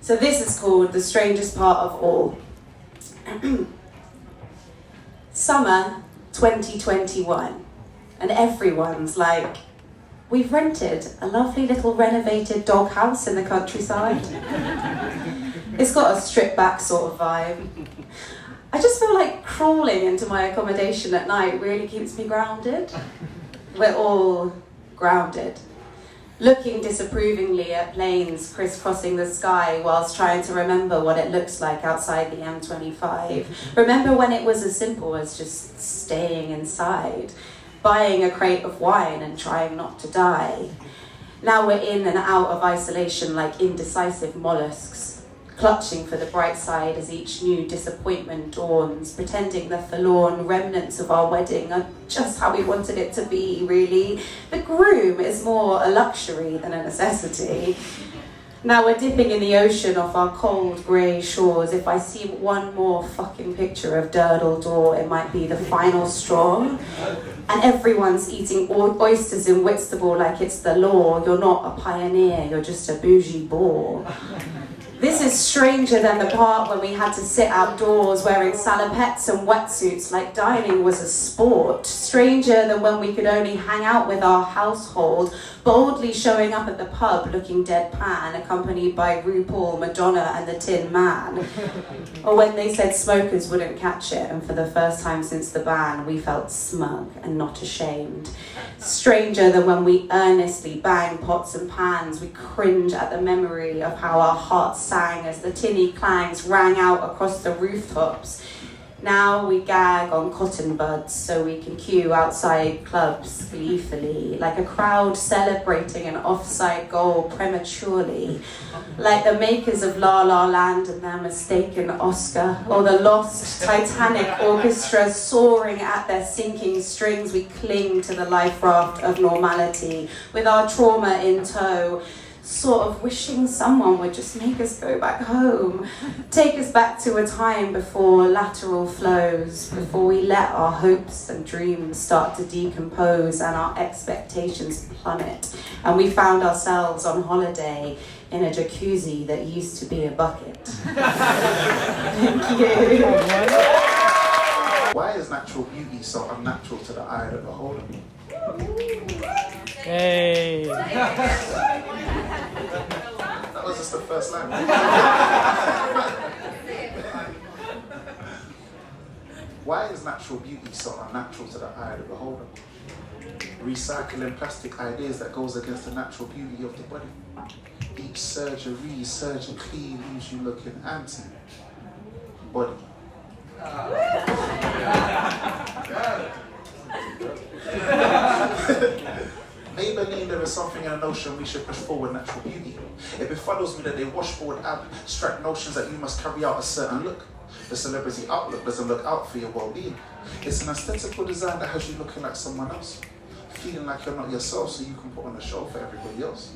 So this is called The Strangest Part of All. Summer 2021, and everyone's like, we've rented a lovely little renovated doghouse in the countryside. It's got a stripped back sort of vibe. I just feel like crawling into my accommodation at night really keeps me grounded. We're all grounded. Looking disapprovingly at planes crisscrossing the sky whilst trying to remember what it looks like outside the M25. Remember when it was as simple as just staying inside, buying a crate of wine and trying not to die. Now we're in and out of isolation like indecisive mollusks, clutching for the bright side as each new disappointment dawns, pretending the forlorn remnants of our wedding are just how we wanted it to be, really. The groom is more a luxury than a necessity. Now we're dipping in the ocean off our cold grey shores. If I see one more fucking picture of Durdle Door, it might be the final straw. And everyone's eating oysters in Whitstable like it's the law. You're not a pioneer, you're just a bougie bore. This is stranger than the part when we had to sit outdoors wearing salopettes and wetsuits like dining was a sport. Stranger than when we could only hang out with our household, boldly showing up at the pub looking deadpan, accompanied by RuPaul, Madonna and the Tin Man. Or when they said smokers wouldn't catch it, and for the first time since the ban, we felt smug and not ashamed. Stranger than when we earnestly bang pots and pans, we cringe at the memory of how our hearts sang as the tinny clangs rang out across the rooftops. Now we gag on cotton buds so we can queue outside clubs gleefully, like a crowd celebrating an offside goal prematurely, like the makers of La La Land and their mistaken Oscar, or the lost Titanic orchestra soaring at their sinking strings. We cling to the life raft of normality with our trauma in tow, sort of wishing someone would just make us go back home, take us back to a time before lateral flows, before we let our hopes and dreams start to decompose and our expectations plummet, and we found ourselves on holiday in a jacuzzi that used to be a bucket. Thank you. Why is natural beauty so unnatural to the eye of the beholder? Hey. That was just the first line. Why is natural beauty so unnatural to the eye of the beholder? Recycling plastic ideas that goes against the natural beauty of the body. Each surgery surgically leaves you looking anti-body. Maybelline, there is something in the notion we should push forward natural beauty. It befuddles me that they wash forward abstract notions that you must carry out a certain look. The celebrity outlook doesn't look out for your well-being. It's an aesthetical design that has you looking like someone else, feeling like you're not yourself so you can put on a show for everybody else.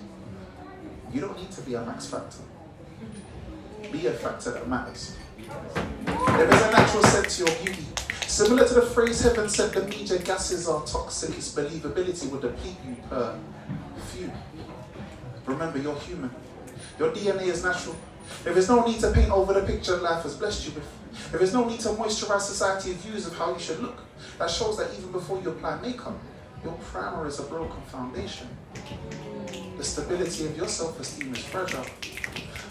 You don't need to be a max factor. Be a factor that matters. There is a natural sense to your beauty. Similar to the phrase heaven said the media gases are toxic, its believability will deplete you per few. Remember, you're human. Your DNA is natural. There is no need to paint over the picture life has blessed you with. There is no need to moisturize society's views of how you should look. That shows that even before you apply makeup, your primer is a broken foundation. The stability of your self-esteem is fragile.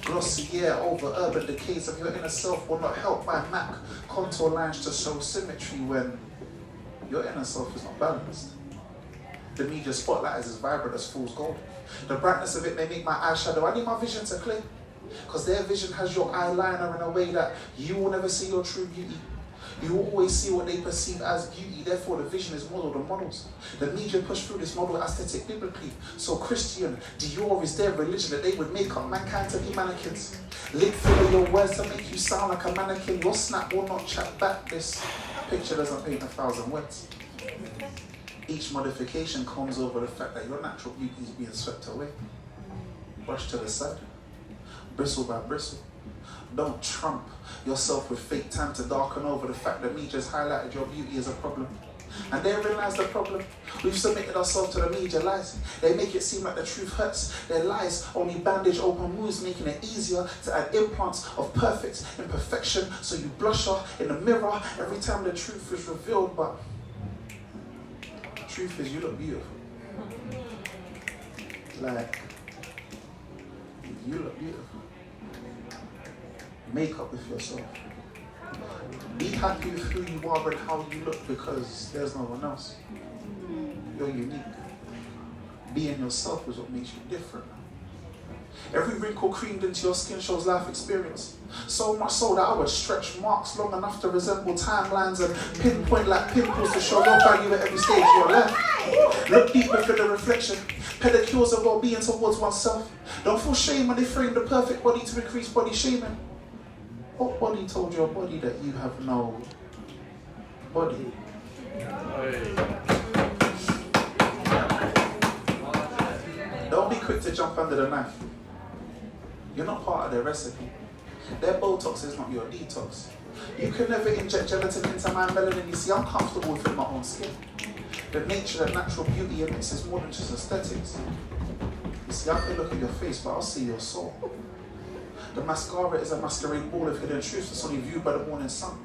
Glossier over urban decades of your inner self will not help by MAC contour lines to show symmetry when your inner self is not balanced. The media spotlight is as vibrant as fool's gold. The brightness of it may make my eyeshadow. I need my vision to clear, because their vision has your eyeliner in a way that you will never see your true beauty. You will always see what they perceive as beauty, therefore the vision is modeled on models. The media push through this model aesthetic biblically. So Christian Dior is their religion that they would make up mankind to be mannequins. Lip filler your words to make you sound like a mannequin. Your snap will not chat back. This picture doesn't paint 1,000 words. Each modification comes over the fact that your natural beauty is being swept away. Brush to the side, bristle by bristle. Don't trump yourself with fake time to darken over the fact that media's highlighted your beauty as a problem. And therein lies the problem. We've submitted ourselves to the media lies. They make it seem like the truth hurts. Their lies only bandage open wounds, making it easier to add implants of perfect imperfection so you blush off in the mirror every time the truth is revealed. But the truth is you look beautiful. Like, you look beautiful. Make up with yourself. Be happy with who you are and how you look, because there's no one else. You're unique. Being yourself is what makes you different. Every wrinkle creamed into your skin shows life experience. So much so that I would stretch marks long enough to resemble timelines and pinpoint like pimples to show your value at every stage of your life. Look deep within the reflection. Pedicures of well-being towards oneself. Don't feel shame when they frame the perfect body to increase body shaming. What body told your body that you have no body? Don't be quick to jump under the knife. You're not part of their recipe. Their Botox is not your detox. You can never inject gelatin into my melanin. You see, I'm comfortable within my own skin. The nature that natural beauty emits is more than just aesthetics. You see, I can look at your face, but I'll see your soul. The mascara is a masquerade ball of hidden truths that's only viewed by the morning sun.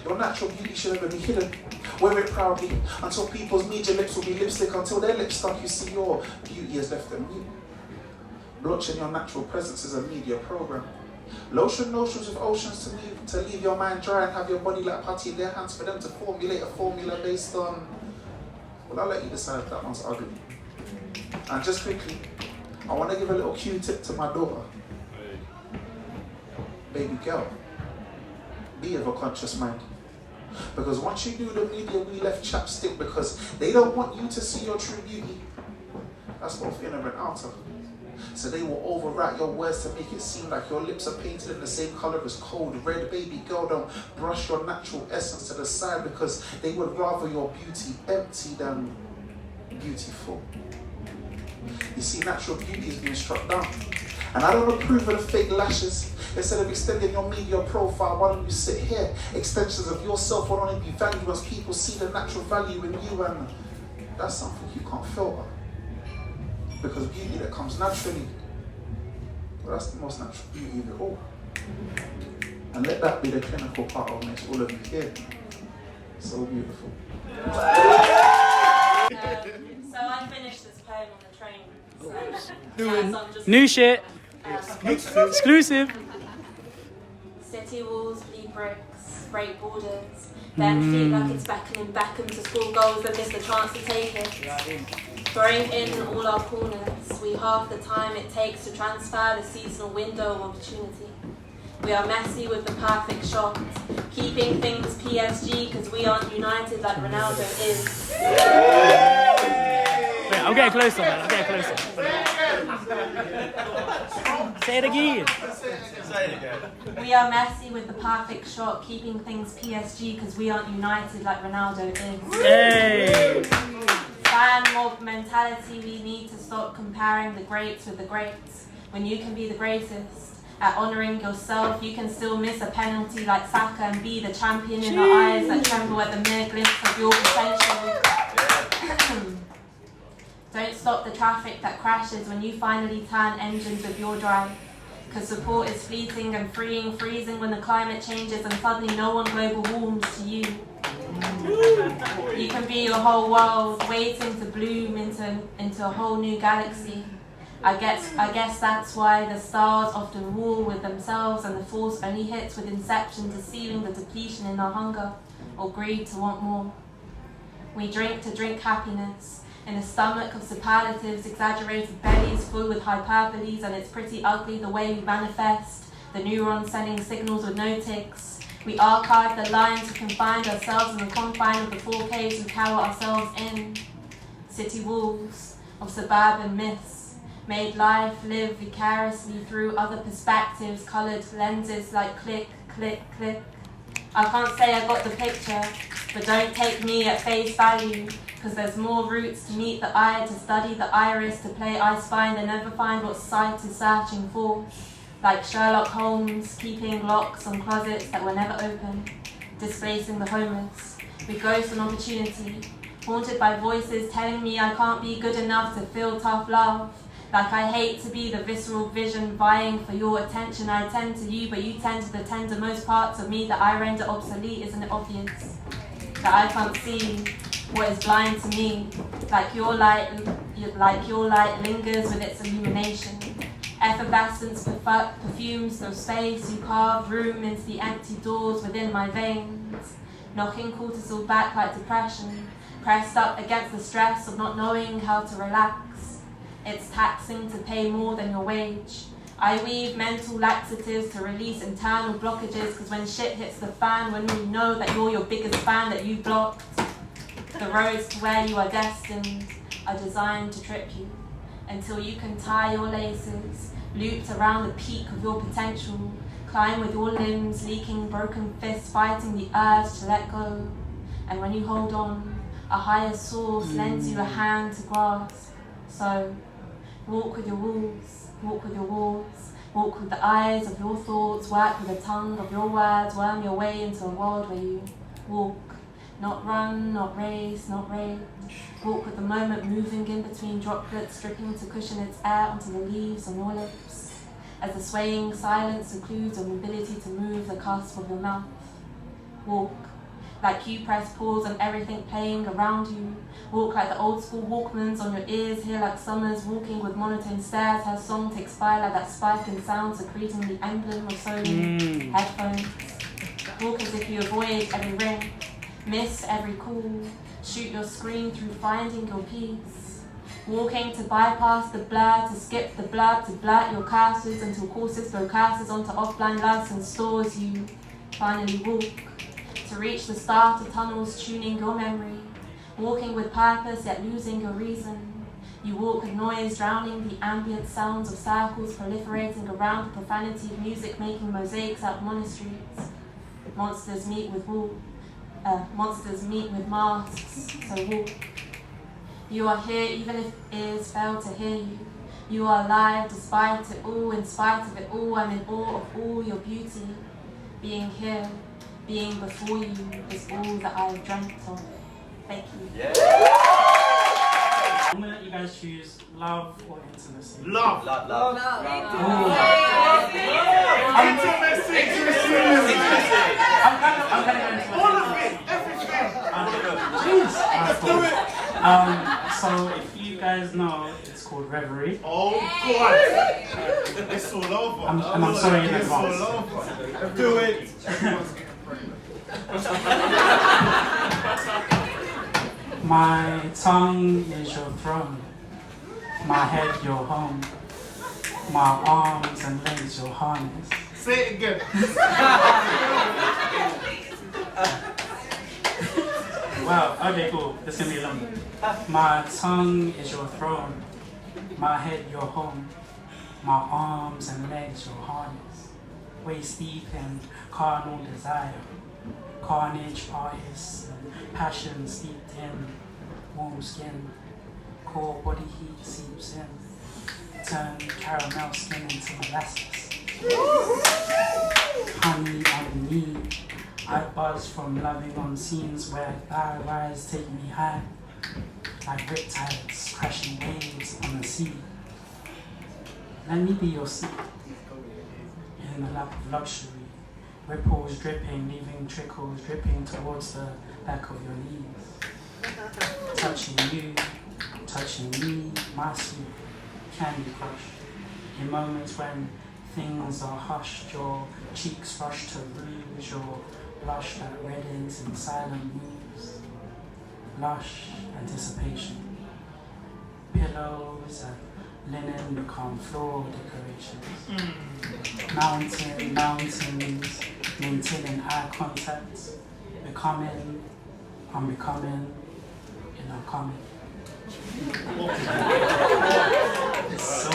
Your natural beauty should never be hidden. Wear it proudly until people's media lips will be lipstick. Until their lips stuck, you see your beauty has left them mute. Blotching your natural presence is a media program. Lotion notions with oceans to leave your mind dry and have your body like putty in their hands for them to formulate a formula based on... Well, I'll let you decide if that one's ugly. And just quickly, I want to give a little Q-tip to my daughter. Baby girl, be of a conscious mind. Because once you do the media, we left chapstick because they don't want you to see your true beauty. That's both inner and outer. So they will overwrite your words to make it seem like your lips are painted in the same color as cold red. Baby girl, don't brush your natural essence to the side because they would rather your beauty empty than beautiful. You see, natural beauty is being struck down. And I don't approve of the fake lashes. Instead of extending your media profile, why don't you sit here? Extensions of yourself will only be valued once people see the natural value in you, and that's something you can't filter. Because beauty that comes naturally, well, that's the most natural beauty of it all. And let that be the clinical part of what makes all of you here so beautiful. So I finished this poem on the train. So New shit. Exclusive. City walls, bleed bricks, break borders. Then feel like it's beckoning Beckham to score goals and miss the chance to take it. Throwing in all our corners, we half the time it takes to transfer the seasonal window of opportunity. We are messy with the perfect shot, keeping things PSG because we aren't united like Ronaldo is. Wait, I'm getting closer, man. I'm getting closer. Say it again. Say it again. We are messy with the perfect shot, keeping things PSG because we aren't united like Ronaldo is. Hey! Fan mob mentality, we need to stop comparing the greats with the greats. When you can be the greatest at honouring yourself, you can still miss a penalty like Saka and be the champion in the eyes that tremble at the mere glimpse of your potential. Don't stop the traffic that crashes when you finally turn engines with your drive. Because support is fleeting and freezing when the climate changes and suddenly no one global warms to you. You can be your whole world waiting to bloom into a whole new galaxy. I guess that's why the stars often war with themselves and the force only hits with inception, deceiving the depletion in our hunger or greed to want more. We drink to drink happiness. In a stomach of superlatives, exaggerated bellies full with hyperboles, and it's pretty ugly the way we manifest. The neurons sending signals with no ticks. We archive the lines to confine ourselves in the confine of the 4Ks we cower ourselves in. City walls of suburban myths made life live vicariously through other perspectives, coloured lenses like click, click, click. I can't say I got the picture, but don't take me at face value, because there's more routes to meet the eye, to study the iris, to play I Spy and never find what sight is searching for. Like Sherlock Holmes, keeping locks on closets that were never opened, displacing the homeless. We ghost an opportunity, haunted by voices telling me I can't be good enough to feel tough love. Like I hate to be the visceral vision vying for your attention. I tend to you, but you tend to the tendermost parts of me that I render obsolete. Isn't it obvious that I can't see what is blind to me? Like your light lingers with its illumination. Effervescence perfumes of space. You carve room into the empty doors within my veins, knocking cortisol back like depression, pressed up against the stress of not knowing how to relax. It's taxing to pay more than your wage. I weave mental laxatives to release internal blockages, because when shit hits the fan, when you know that you're your biggest fan that you blocked, the roads to where you are destined are designed to trip you until you can tie your laces, looped around the peak of your potential, climb with your limbs leaking, broken fists fighting the urge to let go. And when you hold on, a higher source lends you a hand to grasp. So walk with your walls, Walk with the eyes of your thoughts, work with the tongue of your words, worm your way into a world where you walk. Not run, not race, not rage. Walk with the moment moving in between droplets, dripping to cushion its air onto the leaves on your lips. As the swaying silence includes your ability to move the cusp of your mouth. Walk. Like you press pause on everything playing around you. Walk like the old school Walkmans on your ears, hear like summers walking with monotone stares. Her song takes fire like that spike in sound, secreting the emblem of Sony headphones. Walk as if you avoid every ring, miss every call, shoot your screen through finding your peace. Walking to bypass the blur, to skip the blur, to blurt your curses until courses blow curses onto offline license stores. You finally walk. To reach the start of tunnels, tuning your memory, walking with purpose yet losing your reason. You walk with noise, drowning the ambient sounds of circles proliferating around the profanity of music, making mosaics out of monasteries. Monsters meet with masks, so walk. You are here even if ears fail to hear you. You are alive despite it all, in spite of it all. I'm in awe of all your beauty. Being here, being before you is all that I have dreamt of. Thank you. I'm gonna let you guys choose love or intimacy. Love. Love. Intimacy. I'm gonna go into All of it. Everything. Jeez. So if you guys know, it's called Reverie. Oh God. It's all over. I'm sorry in It's all advance. over. Do it. My tongue is your throne, my head your home, my arms and legs your harness. Say it again. Wow, okay, cool. This can be long. My tongue is your throne, my head your home, my arms and legs your harness. Waist deep in carnal desire, carnage artists and passion steeped in warm skin. Core body heat seeps in, turn caramel skin into molasses. Honey on me, I buzz from loving on scenes where thy rise take me high, like riptides crashing waves on the sea. Let me be your seat, in the lap of luxury, ripples dripping, leaving trickles dripping towards the back of your knees. Touching you, touching me, my sweet candy crush. In moments when things are hushed, your cheeks rush to rouge, your blush that reddens in silent moves. Lush anticipation. Pillows and linen become floor decorations. Mountains, maintaining eye contact, becoming, unbecoming, in our coming. It's so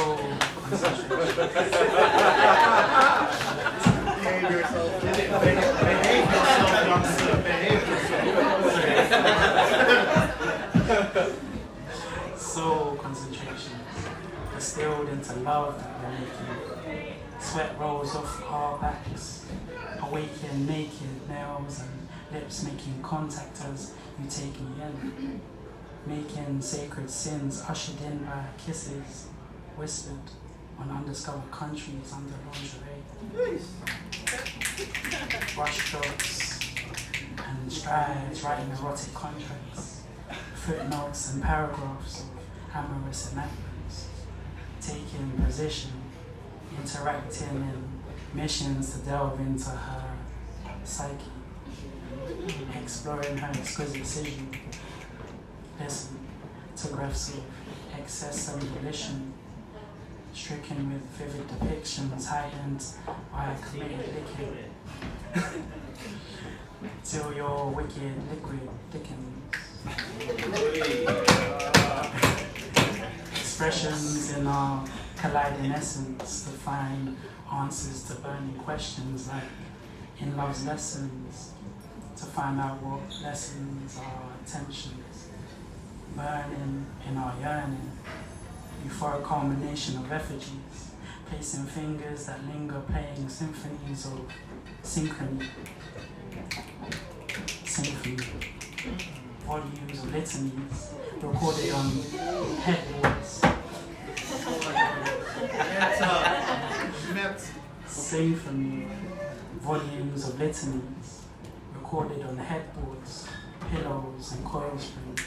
Behave yourself. Behave yourself, youngster. Behave yourself. so concentration, distilled into love that we're making. Sweat rolls off our backs, awaken naked nails and lips making contact as you take me in. Making sacred sins ushered in by kisses, whispered on undiscovered countries under lingerie. Brushstrokes and strides writing erotic contracts, footnotes and paragraphs of amorous enactments, taking position, interacting in missions to delve into her psyche, exploring her exquisite cision. Listen to breaths of excess and volition, stricken with vivid depictions heightened by a committed licking, till your wicked liquid thickens. Expressions in our colliding essence to find answers to burning questions like in love's lessons, to find out what lessons are tensions. Burning in our yearning, euphoric culmination of effigies, Placing fingers that linger, playing symphonies of synchrony. Symphony. Volumes of litanies recorded on headboards. Symphony. Volumes of litanies recorded on headboards, pillows and coil springs.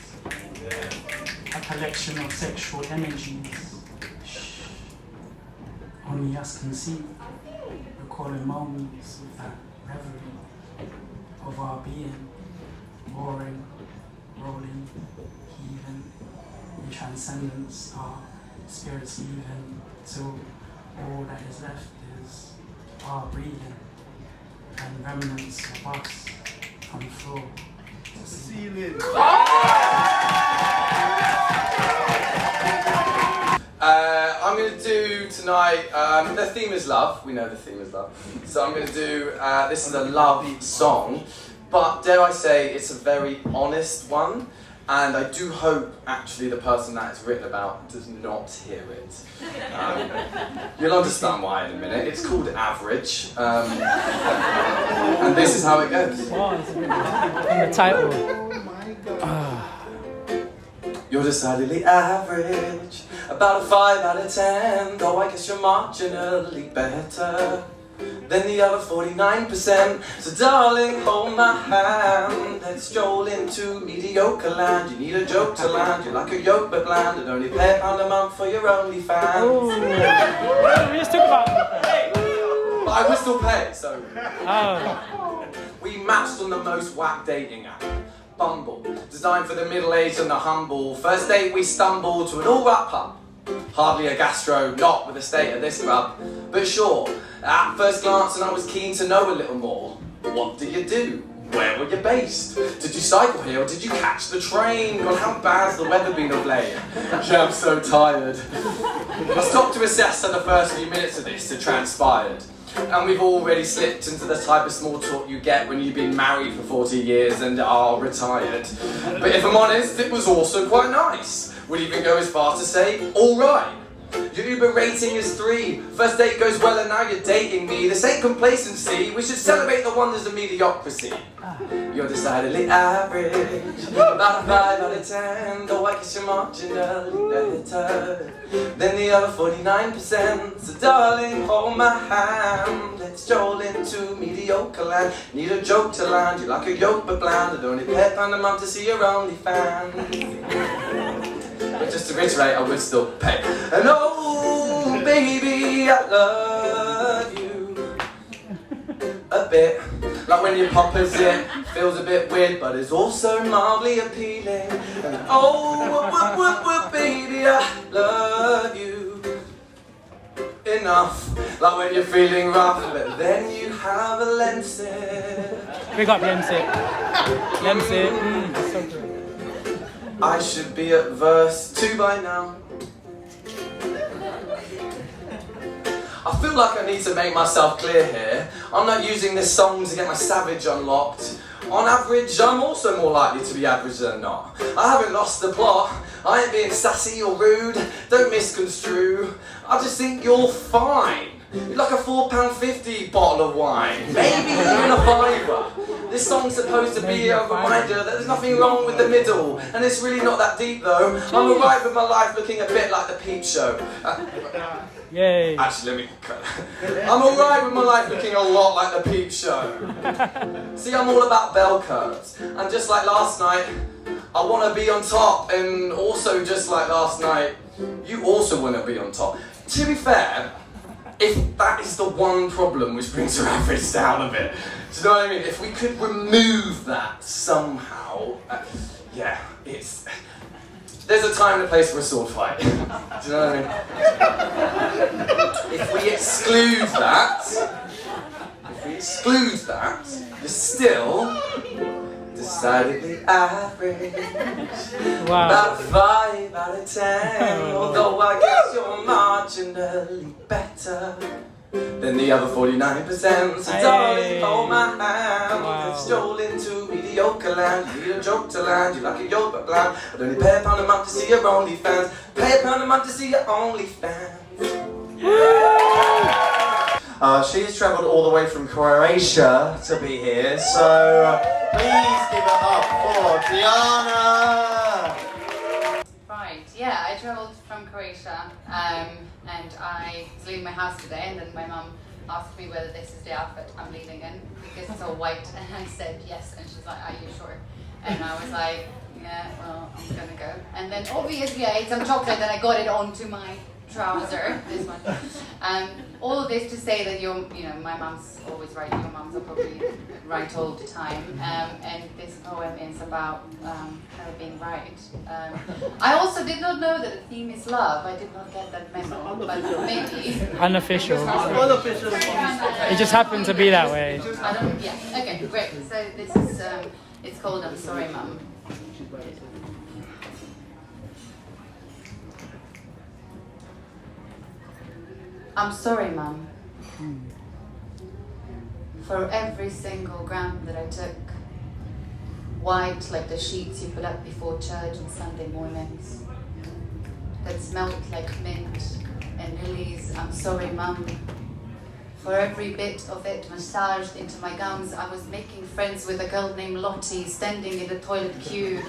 A collection of sexual energies only us can see, recalling moments of that reverie of our being, roaring, rolling, heaving, in transcendence, our spirits leaving, till all that is left is our breathing and remnants of us from floor to ceiling. I'm going to do tonight, the theme is love, we know the theme is love, so I'm going to do, this is a love song, but dare I say it's a very honest one, and I do hope actually the person that it's written about does not hear it. You'll understand why in a minute. It's called Average, and this is how it goes. And the title. You're decidedly average, about a 5 out of 10, though I guess you're marginally better than the other 49%. So darling, hold my hand, let's stroll into mediocre land. You need a joke to land, you're like a yolk but bland, and only pay £1 a month for your OnlyFans. We just talk about But I will still pay, so. We matched on the most whack dating app, Bumble, designed for the middle-aged and the humble. First date we stumbled to an all-right pub. Hardly a gastro, not with the state of this grub. But sure, at first glance and I was keen to know a little more. What do you do? Where were you based? Did you cycle here or did you catch the train? God, how bad's the weather been of late? Yeah, I'm so tired. I stopped to assess on the first few minutes of this had transpired. And we've already slipped into the type of small talk you get when you've been married for 40 years and are retired. But if I'm honest, it was also quite nice. Would even go as far to say, alright. Your Uber rating is 3. First date goes well and now you're dating me. This ain't complacency, we should celebrate the wonders of mediocrity. You're decidedly average, about a 5 out of 10, though I guess you're marginally better than the other 49%. So darling, hold my hand, let's stroll into mediocre land. Need a joke to land, you're like a yolk but bland, and only pay £1 a month to see your OnlyFans. But just to reiterate, I would still pay. And oh, baby, I love you a bit. Like when you pop a zip, feels a bit weird, but it's also mildly appealing. And oh, baby, I love you enough. Like when you're feeling rough, but then you have a Lemsip. Big up Lemsip. Lemsip. So good. I should be at verse 2 by now. I feel like I need to make myself clear here. I'm not using this song to get my savage unlocked. On average, I'm also more likely to be average than not. I haven't lost the plot. I ain't being sassy or rude. Don't misconstrue. I just think you're fine. You're like a £4.50 bottle of wine. Maybe even a £5. This song's supposed to be a reminder that there's nothing wrong with the middle. And it's really not that deep though. I'm alright with my life looking a bit like the Peep Show. Yay. Actually, let me cut that. I'm alright with my life looking a lot like the Peep Show. See, I'm all about bell curves. And just like last night, I want to be on top. And also just like last night, you also want to be on top. To be fair, if that is the one problem which brings your average down a bit, do you know what I mean? If we could remove that somehow, yeah, it's... There's a time and a place for a sword fight. Do you know what I mean? If we exclude that, you're still decidedly average. Wow. About 5 out of 10, although I guess you're marginally better than the other 49%. So darling, hold my hand, let's stroll into mediocre land. You need a joke to land, you like a yolk but bland. But only pay £1 a month to see your OnlyFans. Pay £1 a month to see your OnlyFans. She's travelled all the way from Croatia to be here, so please give it up for Diana! Right, yeah, I travelled from Croatia and I was leaving my house today, and then my mum asked me whether this is the outfit I'm leaving in because it's all white, and I said yes, and she's like, are you sure? And I was like, yeah, well, I'm gonna go. And then obviously I ate some chocolate and I got it onto my trouser, this one. All of this to say that my mum's always right, your mums are probably right all the time. And this poem is about her being right. I also did not know that the theme is love. I did not get that memo, but maybe. Unofficial. Unofficial. It just happened to be that way. Yeah, okay, great. So this is, it's called I'm Sorry, Mum. I'm sorry, Mum, for every single gram that I took, white like the sheets you put up before church on Sunday mornings, that smelt like mint and lilies. I'm sorry, Mum, for every bit of it massaged into my gums. I was making friends with a girl named Lottie, standing in the toilet queue.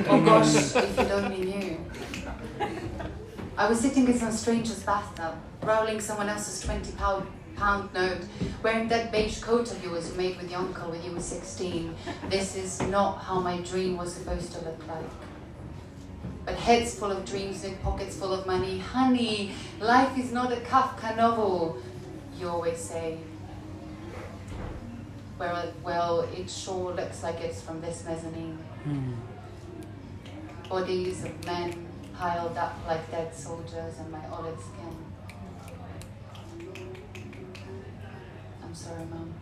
Oh gosh, if you'd only knew. I was sitting in some stranger's bathtub, rolling someone else's £20 note, wearing that beige coat of yours you made with your uncle when you were 16. This is not how my dream was supposed to look like. But heads full of dreams and pockets full of money. Honey, life is not a Kafka novel, you always say. Well, it sure looks like it's from this mezzanine. Bodies of men piled up like dead soldiers on my olive skin. I'm sorry, Mum.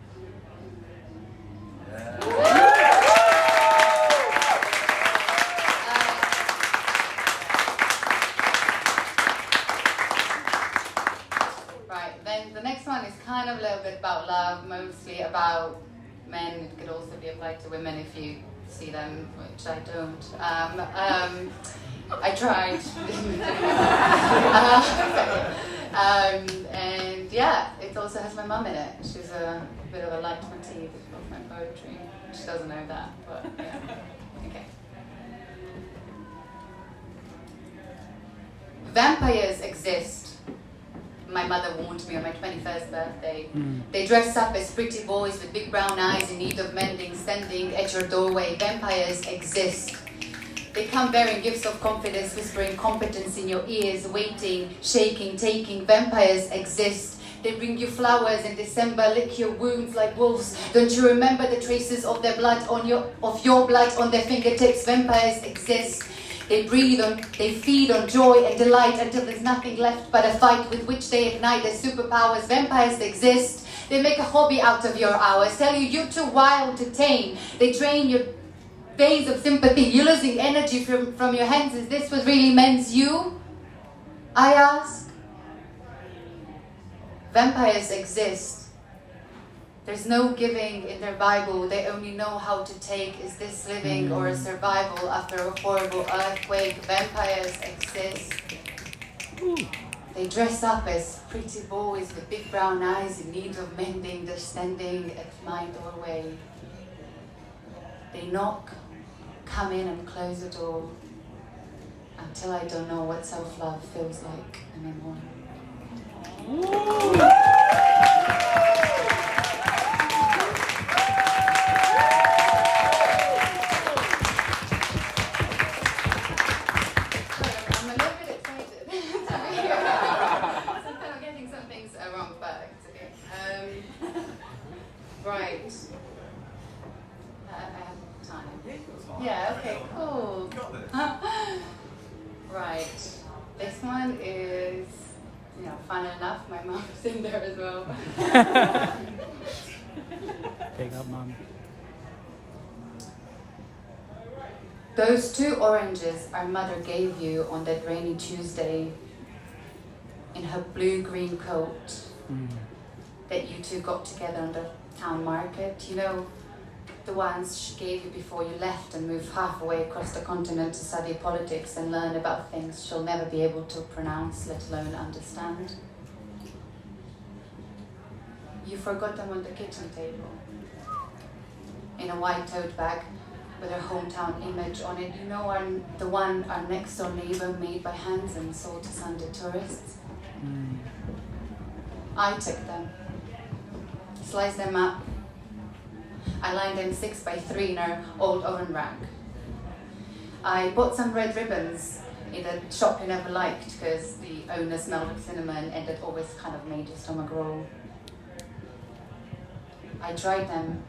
Right, then the next one is kind of a little bit about love, mostly about men. It could also be applied to women if you see them, which I don't. I tried. And yeah, it also has my mum in it. She's a bit of a leitmotif of my poetry. She doesn't know that, but yeah. Okay. Vampires exist. My mother warned me on my 21st birthday. They dress up as pretty boys with big brown eyes in need of mending, standing at your doorway. Vampires exist. They come bearing gifts of confidence, whispering competence in your ears, waiting, shaking, taking. Vampires exist. They bring you flowers in December, lick your wounds like wolves. Don't you remember the traces of their blood of your blood on their fingertips? Vampires exist. They feed on joy and delight until there's nothing left but a fight with which they ignite their superpowers. Vampires exist. They make a hobby out of your hours, tell you you're too wild to tame. They drain your veins of sympathy. You're losing energy from your hands. Is this what really means you? I ask. Vampires exist. There's no giving in their Bible. They only know how to take. Is this living or a survival after a horrible earthquake? Vampires exist. They dress up as pretty boys with big brown eyes in need of mending. They're standing at my doorway. They knock, come in and close the door until I don't know what self-love feels like anymore. I'm a little bit excited to be here. Sometimes I'm getting some things wrong, but it's okay. Right. I have time. Yeah, okay, cool. Right. This one is, fun enough. My mom's in there as well. Big up, Mum. Those 2 oranges our mother gave you on that rainy Tuesday in her blue-green coat that you 2 got together on the town market. The ones she gave you before you left and moved halfway across the continent to study politics and learn about things she'll never be able to pronounce, let alone understand. You forgot them on the kitchen table. In a white tote bag with our hometown image on it. You know, the one our next door neighbor made by hands and sold to Sunday tourists? I took them, sliced them up. I lined them 6 by 3 in our old oven rack. I bought some red ribbons in a shop you never liked because the owner smelled of cinnamon and it always kind of made your stomach roll. I dried them,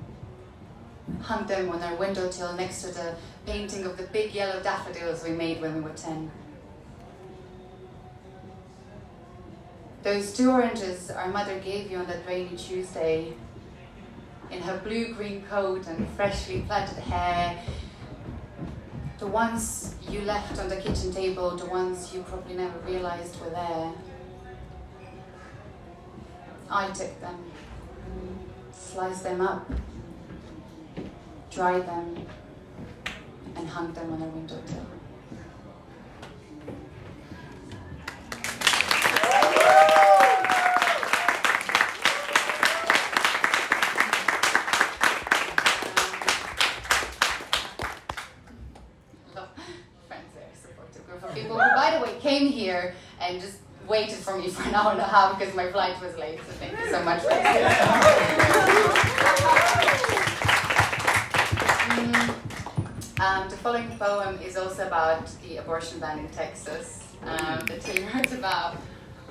hung them on our window till next to the painting of the big yellow daffodils we made when we were 10. Those 2 oranges our mother gave you on that rainy Tuesday, in her blue-green coat and freshly plaited hair, the ones you left on the kitchen table, the ones you probably never realized were there. I took them, sliced them up, dried them, and hung them on a windowsill. Friends there, supportive group of people who, by the way, came here and just waited for me for an hour and a half because my flight was late, so thank you so much for The following poem is also about the abortion ban in Texas that Tilly wrote about,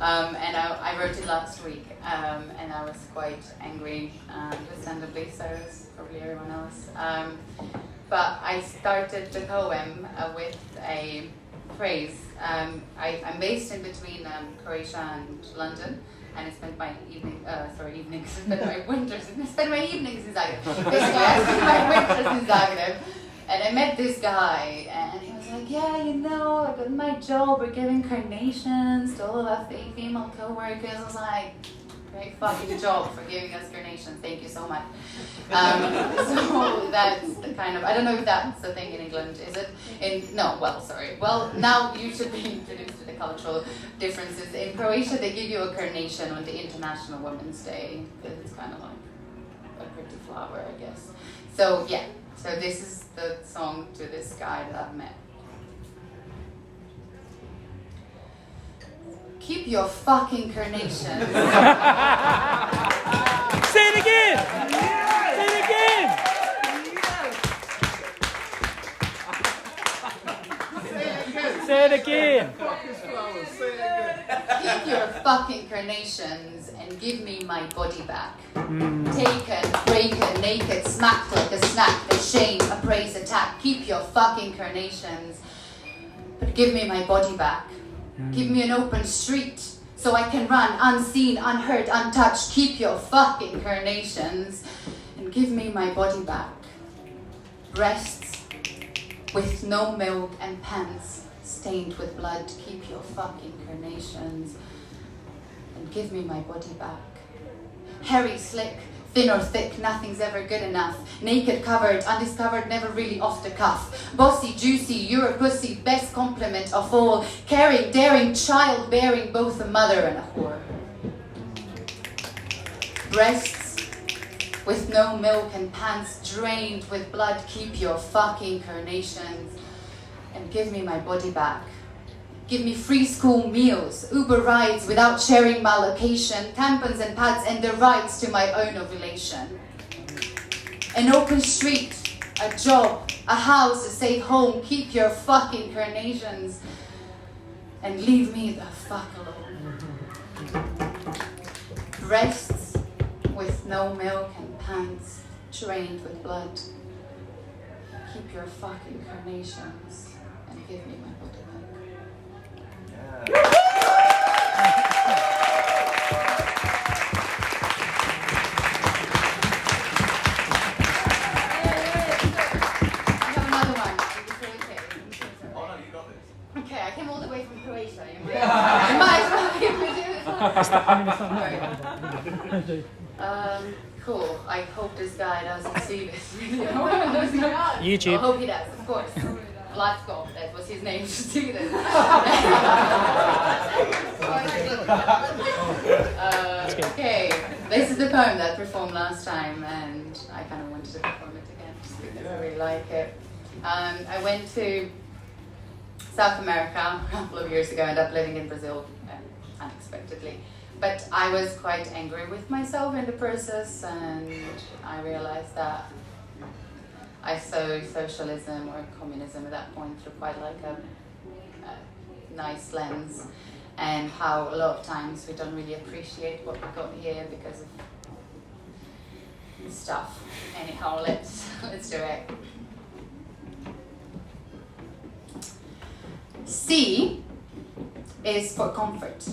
and I wrote it last week, and I was quite angry, understandably, so as probably everyone else. But I started the poem with a phrase. I'm based in between Croatia and London, and I spent my evenings, spent my winters in Zagreb. Basically, I spent my winters in Zagreb, and I met this guy, and he was like, yeah, you know, like at my job, we're giving carnations to all of our female co-workers. I was like, great fucking job for giving us carnations, thank you so much. So that's the kind of, I don't know if that's the thing in England, is it? Well, now you should be introduced to the cultural differences. In Croatia, they give you a carnation on the International Women's Day, because it's kind of like a pretty flower, I guess. So yeah, so this is the song to this guy that I've met. Keep your fucking carnations. Say it again! Say it again! Say it again! Keep your fucking carnations and give me my body back. Taken, breaken, naked, smacked like a snack, ashamed, appraise, attack. Keep your fucking carnations, but give me my body back. Give me an open street so I can run unseen, unheard, untouched. Keep your fucking carnations and give me my body back. Breasts with no milk and pants stained with blood. Keep your fucking carnations and give me my body back. Hairy, slick, thin or thick, nothing's ever good enough. Naked, covered, undiscovered, never really off the cuff. Bossy, juicy, you're a pussy, best compliment of all. Caring, daring, childbearing, both a mother and a whore. Breasts with no milk and pants drained with blood. Keep your fucking carnations and give me my body back. Give me free school meals, Uber rides without sharing my location, tampons and pads and the rights to my own ovulation. An open street, a job, a house, a safe home. Keep your fucking carnations and leave me the fuck alone. Breasts with no milk and pants drained with blood. Keep your fucking carnations and give me my body back. Okay, I came all the way from Croatia. You might as well give me this. Cool. I hope this guy doesn't see this video. YouTube. I hope he does, of course. Life Goal, that was his name to see this. Okay. This is the poem that I performed last time, and I kind of wanted to perform it again just because I really like it. I went to South America a couple of years ago. I ended up living in Brazil unexpectedly. But I was quite angry with myself in the process, and I realized that I saw socialism or communism at that point through quite like a nice lens, and how a lot of times we don't really appreciate what we got here because of stuff. Anyhow, let's do it. C is for comfort,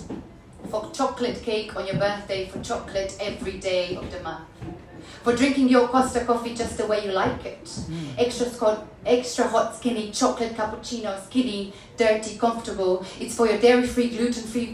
for chocolate cake on your birthday, for chocolate every day of the month, for drinking your Costa coffee just the way you like it. Extra hot, skinny, chocolate cappuccino, skinny, dirty, comfortable. It's for your dairy-free, gluten-free,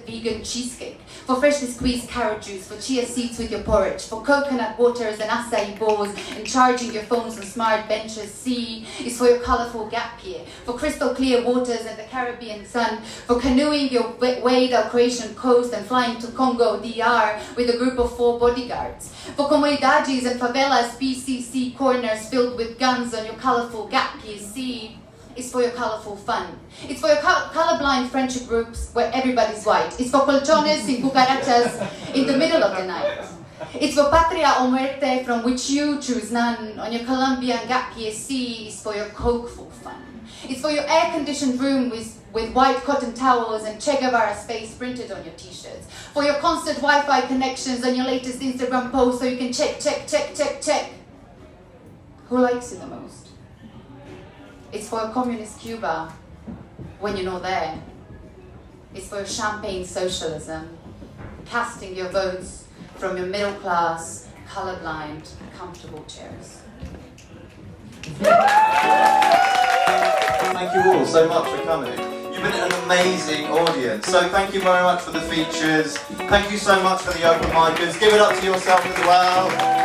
vegan cheesecake, for freshly squeezed carrot juice, for chia seeds with your porridge, for coconut waters and acai bowls, and charging your phones on smart benches. C is for your colourful gap year, for crystal clear waters and the Caribbean sun, for canoeing your way down Croatian coast and flying to Congo DR with a group of 4 bodyguards, for comunidades and favelas, BCC corners filled with guns on your colourful gap year. C is for your colourful fun. It's for your colourblind friendship groups where everybody's white. It's for colchones in cucarachas in the middle of the night. It's for patria o muerte from which you choose none on your Colombian gap year. C is for your cokeful fun. It's for your air-conditioned room with white cotton towels and Che Guevara's face printed on your t-shirts. For your constant Wi-Fi connections on your latest Instagram post so you can check. Who likes you the most? It's for a communist Cuba when you're not there. It's for champagne socialism, casting your votes from your middle class, colorblind, comfortable chairs. Thank you all so much for coming. You've been an amazing audience. So thank you very much for the features. Thank you so much for the open micers. Give it up to yourself as well.